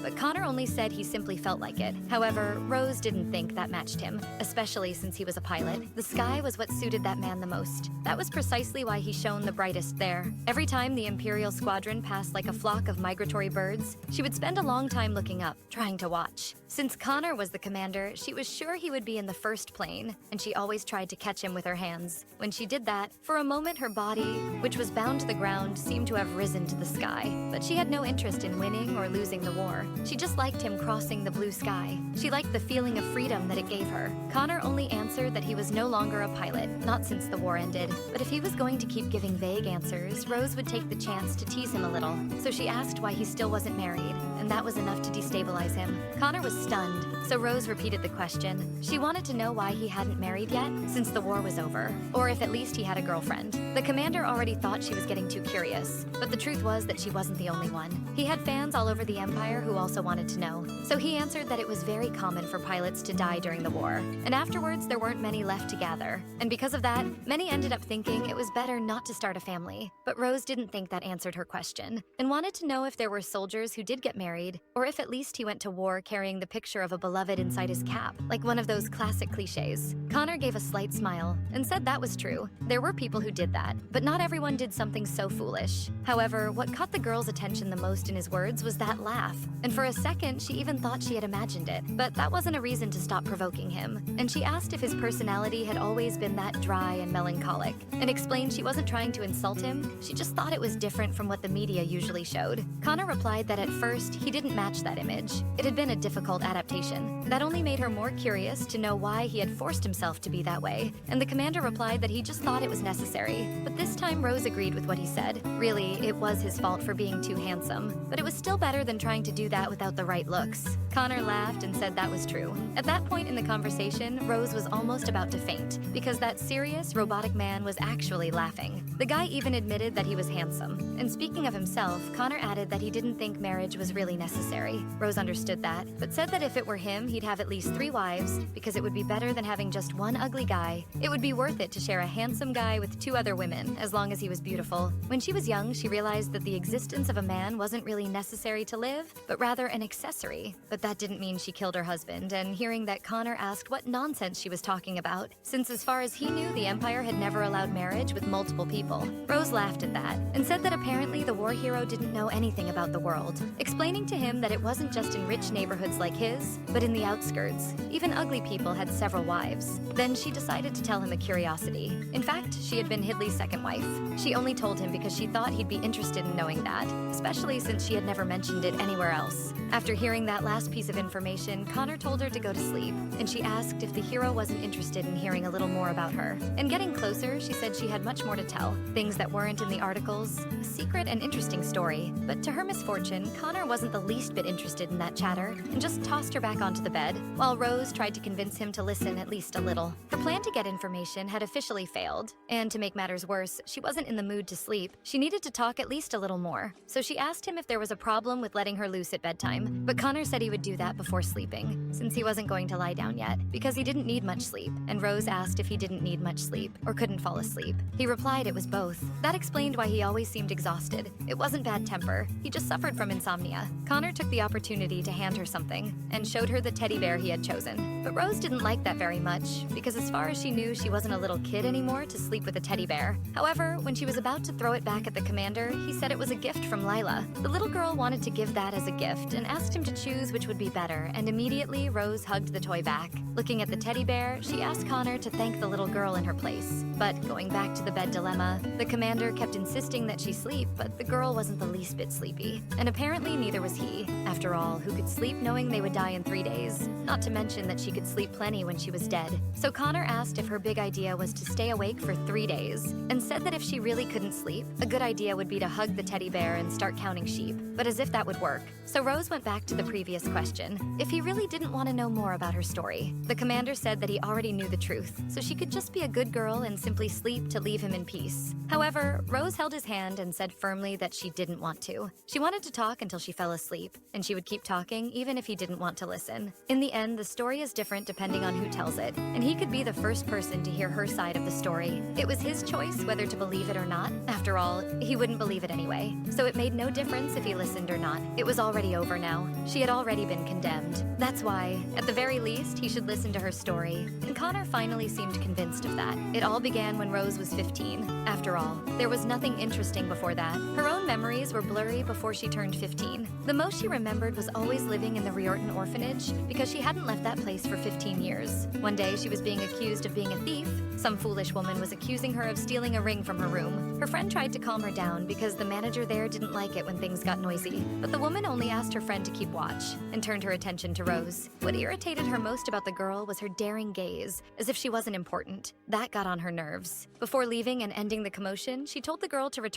[SPEAKER 1] But Connor only said he simply felt like it. However, Rose didn't think that matched him, especially since he was a pilot. The sky was what suited that man the most. That was precisely why he shone the brightest there. Every time the Imperial squadron passed like a flock of migratory birds, she would spend a long time looking up, trying to watch. Since Connor was the commander, she was sure he would be in the first plane, and she always tried to catch him with her hands. When she did that, for a moment her body, which was bound to the ground, seemed to have risen to the sky. But she had no interest in winning or losing the war. She just liked him crossing the blue sky. She liked the feeling of freedom that it gave her. Connor only answered that he was no longer a pilot, not since the war ended. But if he was going to keep giving vague answers, Rose would take the chance to tease him a little. So she asked why he still wasn't married, and that was enough to destabilize him. Connor was stunned, so Rose repeated the question. She wanted to know why he hadn't married yet, since the war was over, or if at least he had a girlfriend. The commander already thought she was getting too curious, but the truth was that she wasn't the only one. He had fans all over the Empire who also wanted to know. So he answered that it was very common for pilots to die during the war, and afterwards there weren't many left to gather. And because of that, many ended up thinking it was better not to start a family. But Rose didn't think that answered her question, and wanted to know if there were soldiers who did get married, or if at least he went to war carrying the picture of a beloved inside his cap, like one of those classic cliches. Connor gave a slight smile and said that was true. There were people who did that, but not everyone did something so foolish. However, what caught the girl's attention the most in his words was that laugh, and for a second she even thought she had imagined it. But that wasn't a reason to stop provoking him, and she asked if his personality had always been that dry and melancholic, and explained she wasn't trying to insult him, she just thought it was different from what the media usually showed. Connor replied that at first he didn't match that image. It had been a difficult adaptation. That only made her more curious to know why he had forced himself to be that way, and the commander replied that he just thought it was necessary. But this time Rose agreed with what he said. Really, it was his fault for being too handsome, but it was still better than trying to do that without the right looks. Connor laughed and said that was true. At that point in the conversation, Rose was almost about to faint, because that serious, robotic man was actually laughing. The guy even admitted that he was handsome. And speaking of himself, Connor added that he didn't think marriage was really necessary. Rose understood that, but said that if it were him, he'd have at least 3 wives, because it would be better than having just one ugly guy. It would be worth it to share a handsome guy with 2 other women, as long as he was beautiful. When she was young, she realized that the existence of a man wasn't really necessary to live, but rather an accessory. But that didn't mean she killed her husband, and hearing that Connor asked what nonsense she was talking about, since as far as he knew, the Empire had never allowed marriage with multiple people. Rose laughed at that, and said that apparently the war hero didn't know anything about the world, explaining to him that it wasn't just in rich neighborhoods like his, but in the outskirts. Even ugly people had several wives. Then she decided to tell him a curiosity. In fact, she had been Hidley's second wife. She only told him because she thought he'd be interested in knowing that, especially since she had never mentioned it anywhere else. After hearing that last piece of information, Connor told her to go to sleep, and she asked if the hero wasn't interested in hearing a little more about her. And getting closer, she said she had much more to tell, things that weren't in the articles, a secret and interesting story. But to her misfortune, Connor wasn't the least bit interested in that chatter, and just tossed her back onto the bed, while Rose tried to convince him to listen at least a little. Her plan to get information had officially failed, and to make matters worse, she wasn't in the mood to sleep. She needed to talk at least a little more. So she asked him if there was a problem with letting her loose at bedtime, but Connor said he would do that before sleeping, since he wasn't going to lie down yet, because he didn't need much sleep, and Rose asked if he didn't need much sleep, or couldn't fall asleep. He replied it was both. That explained why he always seemed exhausted. It wasn't bad temper, he just suffered from insomnia. Connor took the opportunity to hand her something, and showed her the teddy bear he had chosen. But Rose didn't like that very much, because as far as she knew, she wasn't a little kid anymore to sleep with a teddy bear. However, when she was about to throw it back at the commander, he said it was a gift from Lila. The little girl wanted to give that as a gift, and asked him to choose which would be better, and immediately Rose hugged the toy back. Looking at the teddy bear, she asked Connor to thank the little girl in her place. But going back to the bed dilemma, the commander kept insisting that she sleep, but the girl wasn't the least bit sleepy. And apparently neither was he. After all, who could sleep knowing they would would die in 3 days, not to mention that she could sleep plenty when she was dead. So Connor asked if her big idea was to stay awake for 3 days, and said that if she really couldn't sleep, a good idea would be to hug the teddy bear and start counting sheep, but as if that would work. So Rose went back to the previous question, if he really didn't want to know more about her story. The commander said that he already knew the truth, so she could just be a good girl and simply sleep to leave him in peace. However, Rose held his hand and said firmly that she didn't want to. She wanted to talk until she fell asleep, and she would keep talking even if he didn't want to listen. In the end, the story is different depending on who tells it, and he could be the first person to hear her side of the story. It was his choice whether to believe it or not. After all, he wouldn't believe it anyway, so it made no difference if he listened or not. It was already over now. She had already been condemned. That's why, at the very least, he should listen to her story. And Connor finally seemed convinced of that. It all began when Rose was 15. After all, there was nothing interesting before that. Her own memories were blurry before she turned 15. The most she remembered was always living in the Riorton orphanage because she hadn't left that place for 15 years. One day, she was being accused of being a thief. Some foolish woman was accusing her of stealing a ring from her room. Her friend tried to calm her down because the manager there didn't like it when things got noisy. But the woman only asked her friend to keep watch and turned her attention to Rose. What irritated her most about the girl was her daring gaze, as if she wasn't important. That got on her nerves. Before leaving and ending the commotion, she told the girl to return